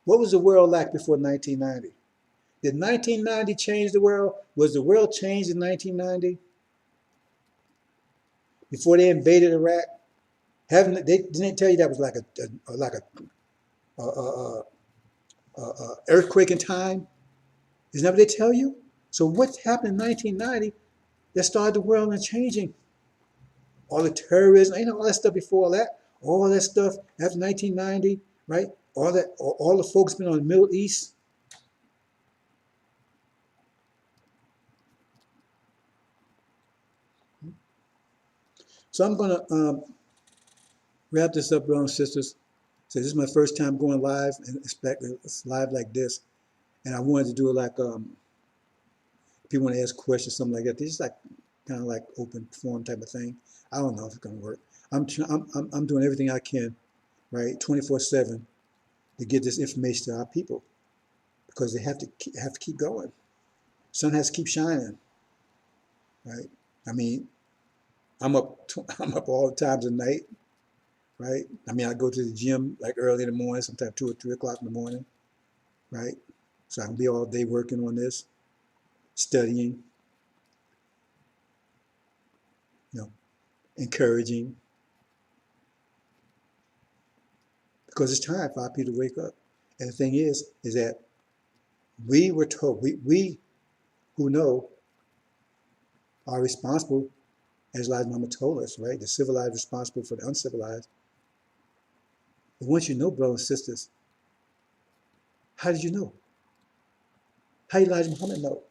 what was the world like before 1990? Did 1990 change the world? Was the world changed in 1990? Before they invaded Iraq? Haven't they didn't tell you that was like a earthquake in time? Isn't that what they tell you? So what happened in 1990 that started the world and changing? All the terrorism, all that stuff before all that stuff after 1990, right? All the folks been on the Middle East. So I'm gonna wrap this up, brothers and sisters. So this is my first time going live and expect it's live like this. And I wanted to do it like people want to ask questions, something like that. This is like kind of like open forum type of thing. I don't know if it's gonna work. I'm doing everything I can, right, 24/7, to get this information to our people because they have to keep going. Sun has to keep shining, right? I mean, I'm up all the times of night, right? I mean, I go to the gym like early in the morning, sometimes 2 or 3 o'clock in the morning, right? So I can be all day working on this, studying, encouraging, because it's time for our people to wake up. And the thing is that we were told, we who know are responsible, as Elijah Muhammad told us, right? The civilized responsible for the uncivilized. But once you know, brothers and sisters, how did you know? How did Elijah Muhammad know?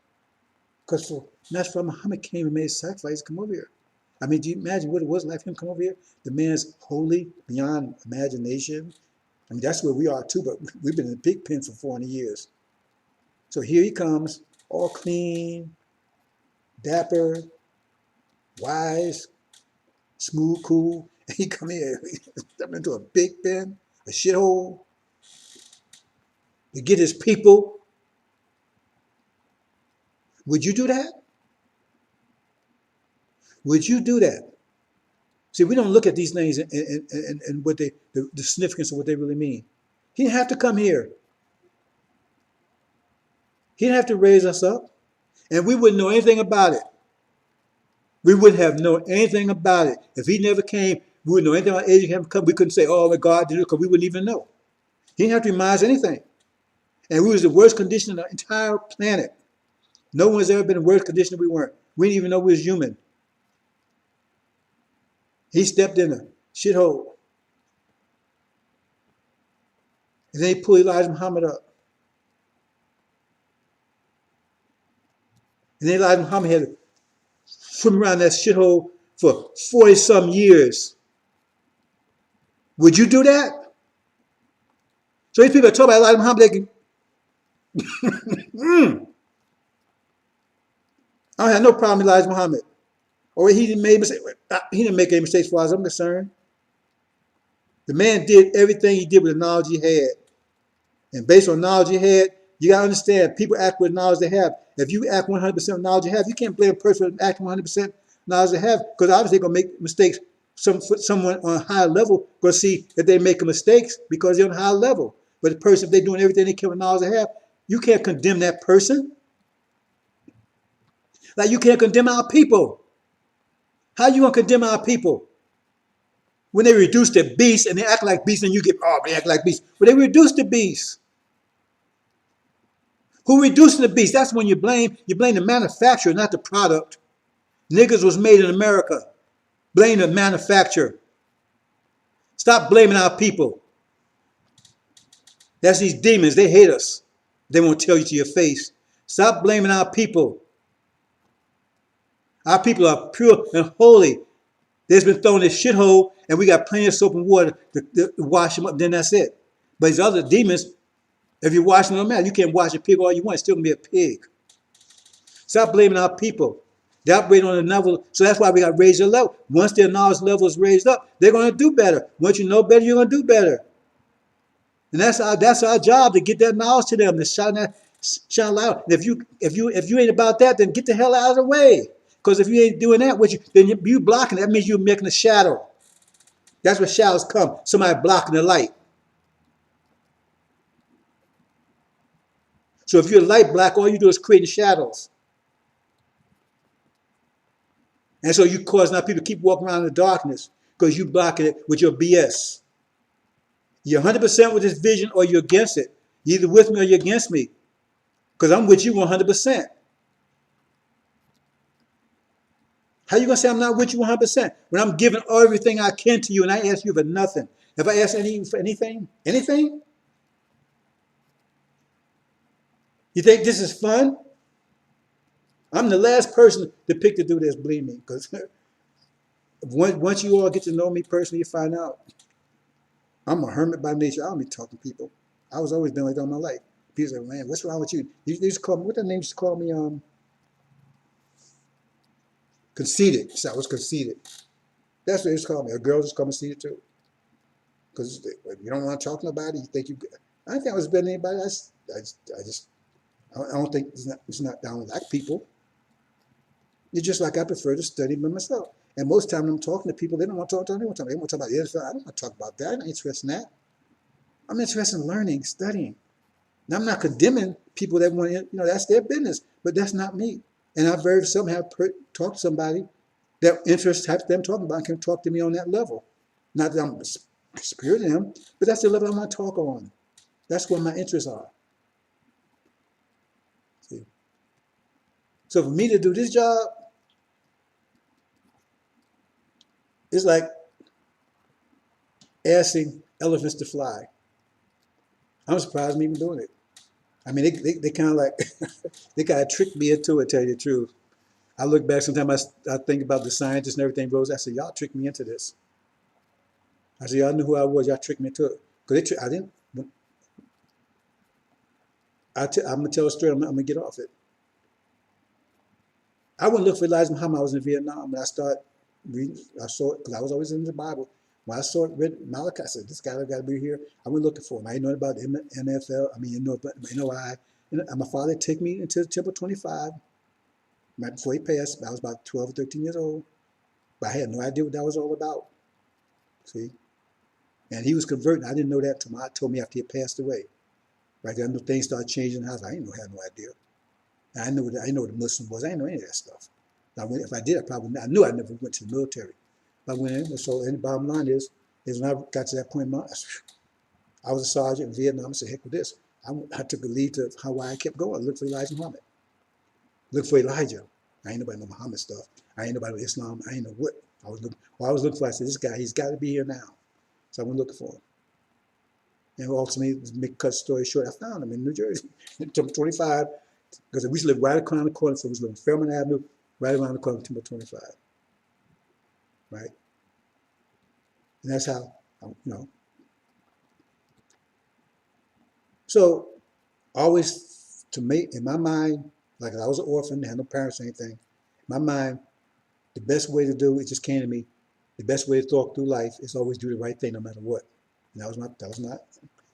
Because that's why Muhammad came and made a sacrifice to come over here. I mean, do you imagine what it was like for him to come over here? The man's holy beyond imagination. I mean, that's where we are too, but we've been in the pig pen for 400 years. So here he comes, all clean, dapper, wise, smooth, cool. And he come here, step into a big pen, a shithole, to get his people. Would you do that? Would you do that? See, we don't look at these things and what the significance of what they really mean. He didn't have to come here. He didn't have to raise us up. And we wouldn't know anything about it. We wouldn't have known anything about it. If he never came, we wouldn't know anything about Abraham come. We couldn't say, oh, my God did it, because we wouldn't even know. He didn't have to remind us anything. And we was the worst condition in the entire planet. No one's ever been in worse condition than we weren't. We didn't even know we was human. He stepped in a shithole. And then he pulled Elijah Muhammad up. And then Elijah Muhammad had to swim around that shithole for 40-some years. Would you do that? So these people are talking about Elijah Muhammad, they can, I don't have no problem with Elijah Muhammad. Or he didn't make mistakes. He didn't make any mistakes as far as I'm concerned. The man did everything he did with the knowledge he had. And based on knowledge he had, you got to understand, people act with knowledge they have. If you act 100% of knowledge you have, you can't blame a person for acting 100% knowledge they have, because obviously they're going to make mistakes. Someone on a higher level going to see that they make mistakes because they're on a higher level. But the person, if they're doing everything they can with knowledge they have, you can't condemn that person. Like you can't condemn our people. How you going to condemn our people? When they reduce to beasts and they act like beasts and you get, oh, they act like beasts. Well, they reduce to beasts. Who reduced the beast? That's when you blame the manufacturer, not the product. Niggas was made in America. Blame the manufacturer. Stop blaming our people. That's these demons. They hate us. They won't tell you to your face. Stop blaming our people. Our people are pure and holy. They've been thrown in this shithole, and we got plenty of soap and water to wash them up. Then that's it. But these other demons, if you're washing them out, you can wash a pig all you want. It's still gonna be a pig. Stop blaming our people. They're operating on a level, so that's why we got to raise their level. Once their knowledge level is raised up, they're gonna do better. Once you know better, you're gonna do better. And that's our job to get that knowledge to them, to shine loud. And if you ain't about that, then get the hell out of the way. Because if you ain't doing that, then you blocking. That means you're making a shadow. That's where shadows come. Somebody blocking the light. So if you're a light block, all you do is create shadows. And so you cause now people to keep walking around in the darkness because you blocking it with your BS. You're 100% with this vision or you're against it. You're either with me or you're against me. Because I'm with you 100%. How you going to say I'm not with you 100% when I'm giving everything I can to you and I ask you for nothing? If I ask for anything? You think this is fun? I'm the last person to pick to do this, believe me. Because once you all get to know me personally, you find out I'm a hermit by nature. I don't be talking to people. I was always been like that all my life. People say, man, what's wrong with you? They used to call me, what the name used to call me? Conceited. So I was conceited. That's what they used to call me. A girl just called me conceited too. Because you don't want to talk to nobody, you think you. I don't think I was better than anybody. I don't think it's not down like people. It's just like I prefer to study by myself. And most time when I'm talking to people, they don't want to talk to me. They want to talk about the NFL. I don't want to talk about that. I'm not interested in that. I'm interested in learning, studying. Now, I'm not condemning people that want to, that's their business, but that's not me. And I very seldom have talked to somebody that interest types them talking about can talk to me on that level. Not that I'm superior to them, but that's the level I want to talk on. That's where my interests are. See? So for me to do this job, it's like asking elephants to fly. I'm surprised I'm even doing it. I mean, they kind of like, they kind of tricked me into it, tell you the truth. I look back, sometimes I think about the scientists and everything, Rose. I said, y'all tricked me into this. I said, y'all knew who I was. Y'all tricked me into it. Because I didn't. I'm going to tell a story. I'm going to get off it. I went to look for Elijah Muhammad. I was in Vietnam. When I started reading, I saw it, because I was always in the Bible. When I saw it read Malachi, I said, this guy got to be here. I went looking for him. I didn't know about NFL. I mean, about NOI. And my father took me into Temple 25. Right before he passed, I was about 12 or 13 years old. But I had no idea what that was all about. See? And he was converting. I didn't know that until God told me after he had passed away. Right there, things started changing in the house. I didn't know, had no idea. And I know what a Muslim was. I didn't know any of that stuff. If I did, I knew I never went to the military. But when the bottom line is when I got to that point, I was a sergeant in Vietnam. I said, heck with this. I took a leave to Hawaii. I kept going. I looked for Elijah Muhammad. Look for Elijah. I ain't nobody know Muhammad stuff. I ain't nobody know Islam. I ain't know what. I was looking for. I said, this guy, he's got to be here now. So I went looking for him. And ultimately, to make a cut story short, I found him in New Jersey, in Temple 25, because we used to live right around the corner. So we used to live on Fairmont Avenue, right around the corner of Temple 25. Right? And that's how, So, always, to me, in my mind, like I was an orphan, had no parents or anything, in my mind, the best way to do, it just came to me, the best way to talk through life is always do the right thing no matter what. And that was no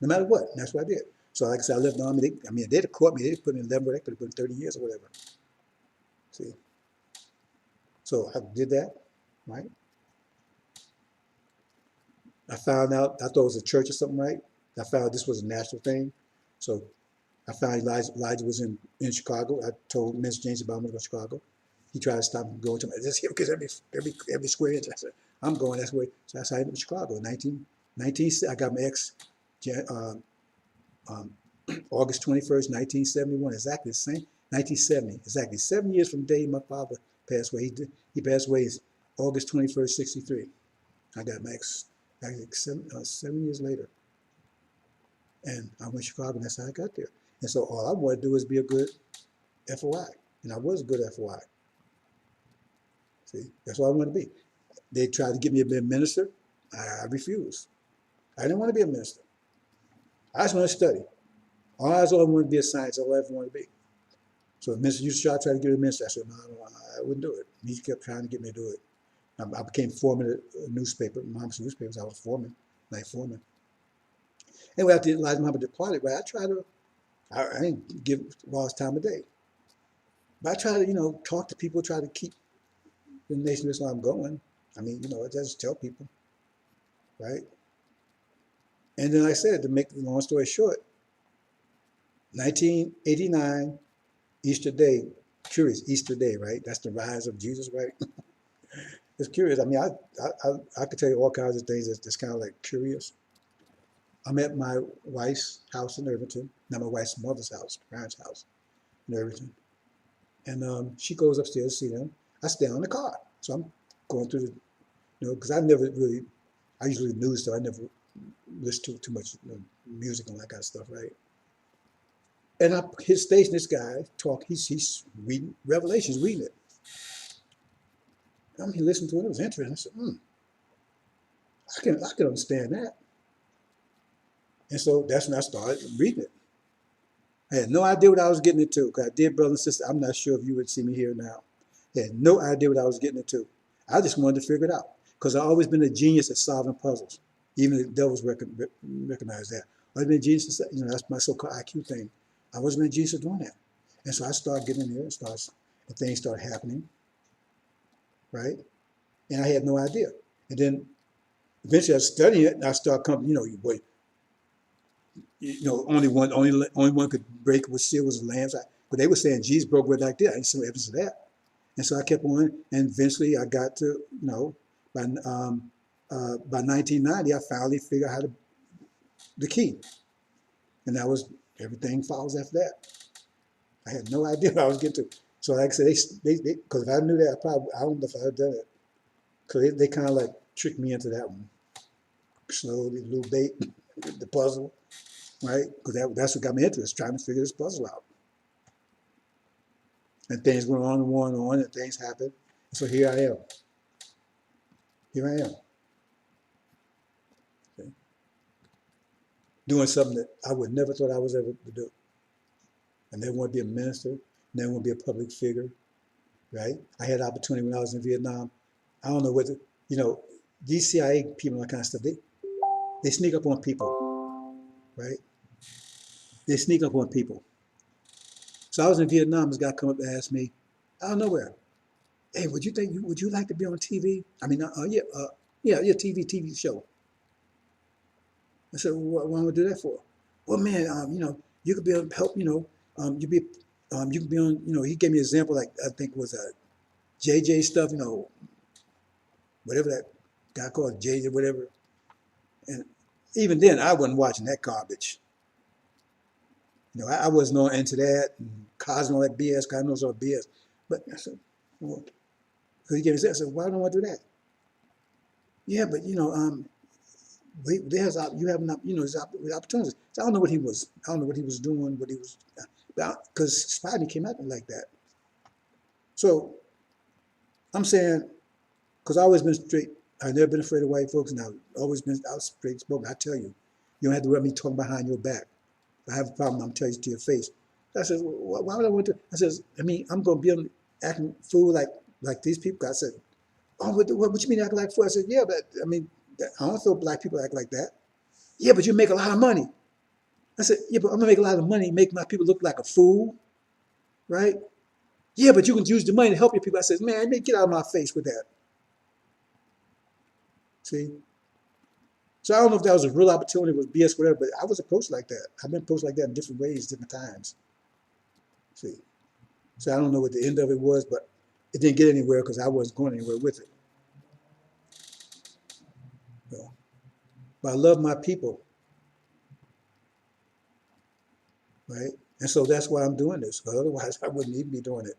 matter what. And that's what I did. So like I said, I left the army. They'd have caught me. They'd put me in Denver. They could have put 30 years or whatever. See? So I did that, right? I found out, I thought it was a church or something, right? I found this was a national thing. So I found Elijah was in Chicago. I told Mr. James about me to go to Chicago. He tried to stop me from going to me. Just here because every square inch. I said, I'm going that way. So that's how I went to Chicago. 19, I got my ex August 21st, 1971, exactly the same. 1970, exactly 7 years from the day my father passed away. He passed away August 21st, 63. I got my ex 7 years later. And I went to Chicago, and that's how I got there. And so all I wanted to do was be a good FOI. And I was a good FOI. See, that's what I want to be. They tried to get me to be a minister. I refused. I didn't want to be a minister. I just want to study. All I wanted to be a scientist. All I ever wanted to be. So the minister used to try to get me a minister. I said, no, I wouldn't do it. He kept trying to get me to do it. I became foreman at a newspaper, mom's newspapers. I was foreman, night foreman. Anyway, after Elijah Muhammad departed, right, I didn't give Wallace time of day. But I try to, talk to people, try to keep the Nation of Islam going. I mean, I just tell people, right? And then like I said, to make the long story short, 1989, Easter Day, curious, Easter Day, right? That's the rise of Jesus, right? It's curious. I mean, I could tell you all kinds of things that's kind of like curious. I'm at my wife's house in Irvington, not my wife's mother's house, parents' house in Irvington. And she goes upstairs to see them. I stay in the car. So I'm going through because I usually news stuff. I never listen to too much music and that kind of stuff, right? And his station, this guy he's reading Revelations, reading it. I mean, listening to it, it was interesting. I said, I can understand that. And so that's when I started reading it. I had no idea what I was getting into. Because I did, brother and sister, I'm not sure if you would see me here now. I had no idea what I was getting into. I just wanted to figure it out. Because I've always been a genius at solving puzzles. Even the devils recognize that. I've been a genius, that's my so-called IQ thing. I wasn't a genius at doing that. And so I started getting in there and things started happening, right? And I had no idea. And then eventually I was studying it and I started coming, only one could break with seal was the lambs. But they were saying Jesus broke with like that. I didn't see no evidence of that. And so I kept on, and eventually I got to, by 1990, I finally figured out the key. And that was, everything follows after that. I had no idea what I was getting to. So like I said, because if I knew that, I don't know if I had done it. Because they kind of like tricked me into that one. Slowly, little bait, the puzzle, right? Because that's what got me into it, trying to figure this puzzle out. And things went on and on and on, and things happened. So here I am. Here I am. Okay. Doing something that I would never thought I was ever to do. I never want to be a minister, never want to be a public figure, right? I had the opportunity when I was in Vietnam. I don't know whether, these CIA people and that kind of stuff, they sneak up on people, right? They sneak up on people. So I was in Vietnam, this guy come up and asked me, out of nowhere, hey, would you like to be on TV? I mean, yeah, TV show. I said, well, what am I do that for? Well, man, you could be able to help, you can be on, he gave me an example, like, I think it was JJ stuff, whatever that guy called JJ, whatever. And even then, I wasn't watching that garbage. I wasn't all into that, and Cosmo, that BS, God knows all BS. But I said, well, because he gave me that, I said, why don't I do that? Yeah, but, there's you have opportunities. So I don't know what he was. I don't know what he was doing. Because Spidey came at me like that. So I'm saying, because I've always been straight. I've never been afraid of white folks, and I've always been out straight spoken. I tell you, you don't have to let me talk behind your back. If I have a problem, I'm telling you to your face. I said, well, why would I want to? I said, I'm going to be acting fool like these people. I said, oh, what you mean acting like fool? I said, yeah, but I don't thought black people act like that. Yeah, but you make a lot of money. I said, yeah, but I'm gonna make a lot of money, make my people look like a fool, right? Yeah, but you can use the money to help your people. I said, man, get out of my face with that. See? So I don't know if that was a real opportunity, it was BS, whatever, but I was approached like that. I've been approached like that in different ways, different times. See? So I don't know what the end of it was, but it didn't get anywhere because I wasn't going anywhere with it. So, but I love my people, right? And so that's why I'm doing this, because otherwise I wouldn't even be doing it.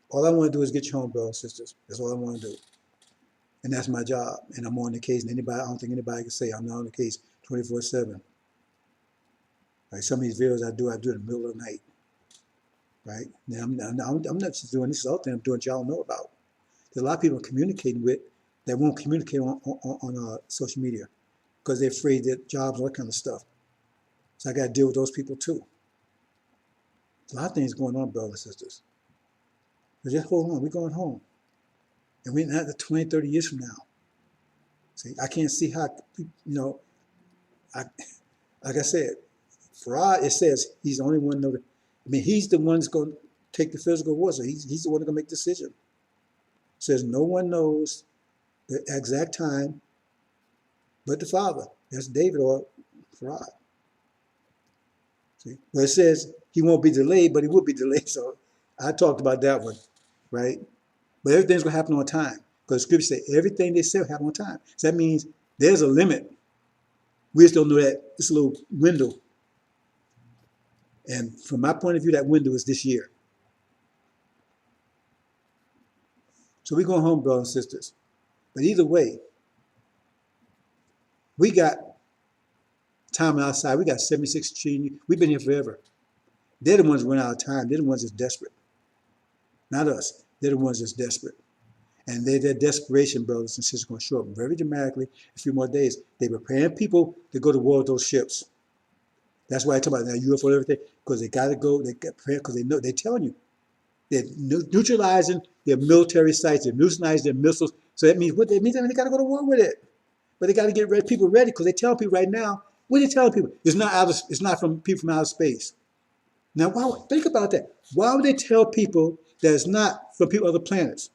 All I want to do is get you home, brothers and sisters. That's all I want to do. And that's my job. And I'm on the case. And I don't think anybody can say I'm not on the case 24/7. Right? Some of these videos I do in the middle of the night. Right? Now I'm not just doing this other thing I'm doing that y'all know about. There's a lot of people I'm communicating with that won't communicate on social media because they're afraid that jobs, all that kind of stuff. So I got to deal with those people too. A lot of things going on, brothers and sisters. But just hold on, we're going home. And we're not 20, 30 years from now. See, I can't see how, like I said, Farad, it says he's the only one know that. I mean, he's the one that's going to take the physical war, so he's the one that's going to make the decision. It says no one knows the exact time but the Father. That's David or Farad. See? But it says he won't be delayed, but he will be delayed. So I talked about that one, right? But everything's going to happen on time. Because the scripture says everything they say will happen on time. So that means there's a limit. We just don't know that it's a little window. And from my point of view, that window is this year. So we're going home, brothers and sisters. But either way, we got time outside. We got 76 trillion. We've been here forever. They're the ones who run out of time. They're the ones that's desperate. Not us. They're the ones that's desperate. And their desperation, brothers and sisters, going to show up very dramatically in a few more days. They're preparing people to go to war with those ships. That's why I talk about that UFO and everything, because they got to go, they get prepared, because they know, they're telling you. They're neutralizing their military sites, they're neutralizing their missiles. So that means what they mean, they got to go to war with it. But they got to get people ready, because they tell people right now, what are they telling people? It's not from people from outer space. Now, think about that. Why would they tell people that it's not from people other planets?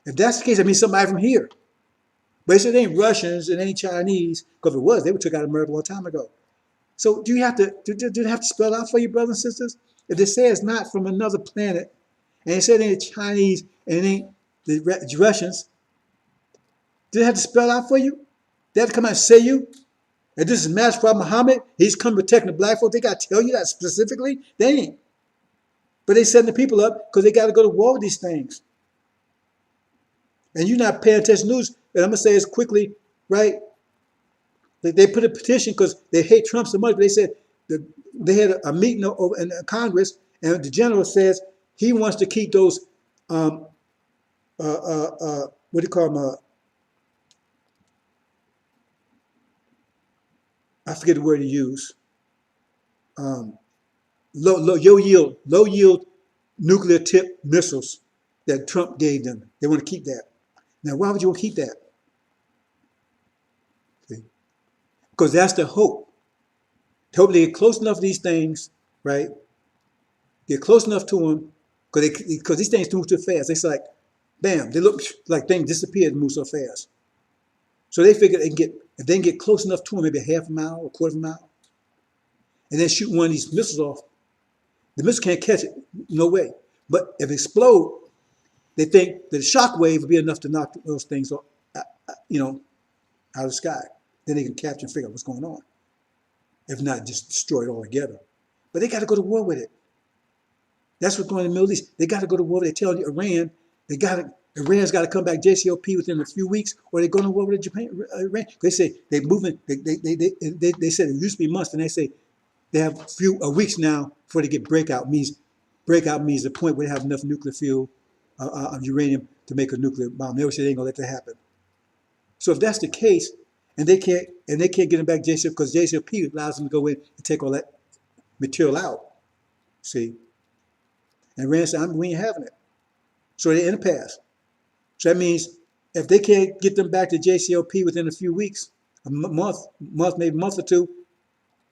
If that's the case, that means somebody from here. But they said it ain't Russians, it ain't Chinese, because if it was, they would took out America a long time ago. So do they have to spell out for you, brothers and sisters? If they say it's not from another planet, and they say it ain't Chinese, and it ain't the Russians, do they have to spell out for you? They have to come out and say you? And this is Master Prophet Muhammad, he's come protecting the black folks. They got to tell you that specifically? They ain't. But they setting the people up because they got to go to war with these things. And you're not paying attention to news. And I'm going to say this quickly, right? They put a petition because they hate Trump so much. But they said they had a meeting in Congress, and the general says he wants to keep those, what do you call them? I forget the word he used. Low yield nuclear tipped missiles that Trump gave them. They want to keep that. Now, why would you want to keep that? See? Because that's the hope. The hope they get close enough to these things, right? Get close enough to them, because these things move too fast. It's like, bam, they look like things disappear and move so fast. So they figure if they can get close enough to them, maybe a half a mile or a quarter of a mile, and then shoot one of these missiles off, the missile can't catch it, no way. But if it explodes, they think that the shock wave would be enough to knock those things off, out of the sky. Then they can capture and figure out what's going on. If not, just destroy it altogether. But they got to go to war with it. That's what's going on in the Middle East. They got to go to war. They're telling Iran, Iran's got to come back JCOP within a few weeks, or they're going to war with Iran. They say they're moving. They said it used to be months, and they say they have a few weeks now before they get breakout. Breakout means the point where they have enough nuclear fuel of uranium to make a nuclear bomb. They always say they ain't gonna let that happen. So if that's the case, and they can't get them back JCOP, because JCOP allows them to go in and take all that material out. See, and Iran said, we ain't having it. So they're in a pass. So that means if they can't get them back to JCOP within a few weeks, a month, maybe a month or two,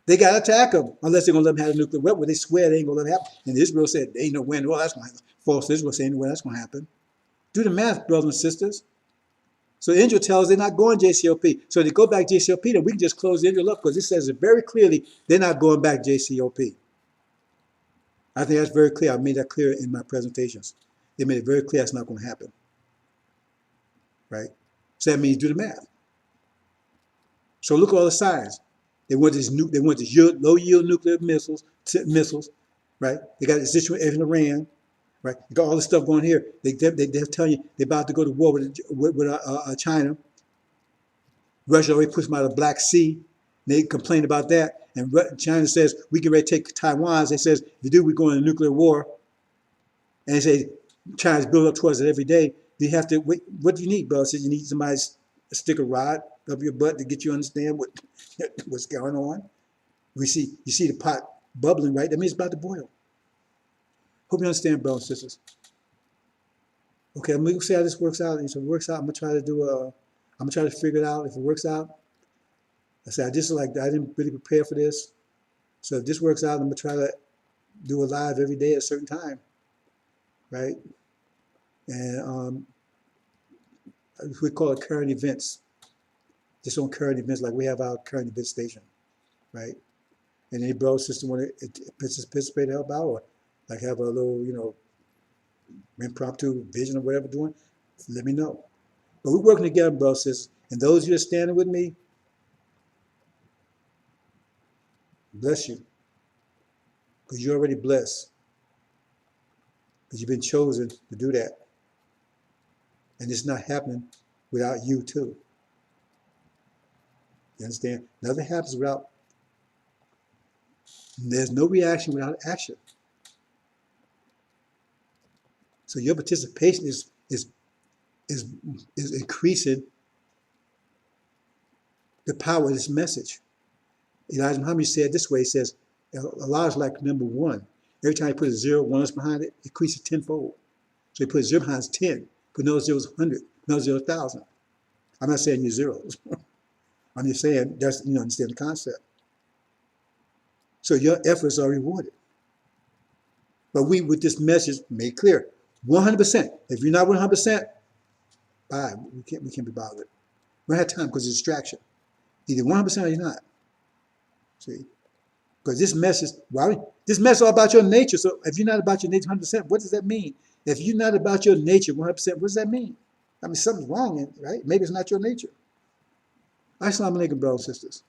they got to attack them, unless they're going to let them have a nuclear weapon. They swear they ain't going to let it happen. And Israel said, there ain't no way in the world that's going to happen. False Israel saying, no way that's going to happen. Do the math, brothers and sisters. So the angel tells they're not going JCOP. So they go back JCOP, then we can just close the angel up, because it says it very clearly they're not going back JCOP. I think that's very clear. I made that clear in my presentations. They made it very clear that's not going to happen. Right? So that means do the math. So look at all the signs. They want this low yield nuclear missiles, right? They got a situation in Iran, right? They got all this stuff going here. They're telling you they're about to go to war with China. Russia already pushed them out of the Black Sea. They complain about that, and China says we can ready to take Taiwan. They says if you do, we're going to nuclear war. And they say China's building up towards it every day. Do you have to, what do you need, bro? So you need somebody to stick a rod up your butt to get you to understand what's going on? You see the pot bubbling, right? That means it's about to boil. Hope you understand, brothers and sisters. Okay, I'm gonna see how this works out. And if it works out, I'm gonna try to figure it out. If it works out, I said, I didn't really prepare for this. So if this works out, I'm gonna try to do a live every day at a certain time, right? And we call it current events. Just on current events, like we have our current event station, right? And any brother sister want to participate, help out, or like have a little, impromptu vision or whatever doing, let me know. But we're working together, bro, sisters. And those of you that are standing with me, bless you. Because you're already blessed. Because you've been chosen to do that. And it's not happening without you, too. You understand? Nothing happens without, there's no reaction without action. So your participation is increasing the power of this message. Elijah Muhammad said it this way, he says, Allah is like number one. Every time you put a zero, ones behind it, it increases tenfold. So you put a zero behind it's 10, put no zeros 100, no zero 1,000. I'm not saying you're zeros. I'm just saying, that's, understand the concept. So your efforts are rewarded. But we, with this message, made clear, 100%. If you're not 100%, bye. We can't be bothered. We don't have time because it's a distraction. Either 100% or you're not. See? Because this message is all about your nature. So if you're not about your nature 100%, what does that mean? If you're not about your nature 100%, what does that mean? I mean, something's wrong, right? Maybe it's not your nature. Assalamu alaikum, brothers and sisters.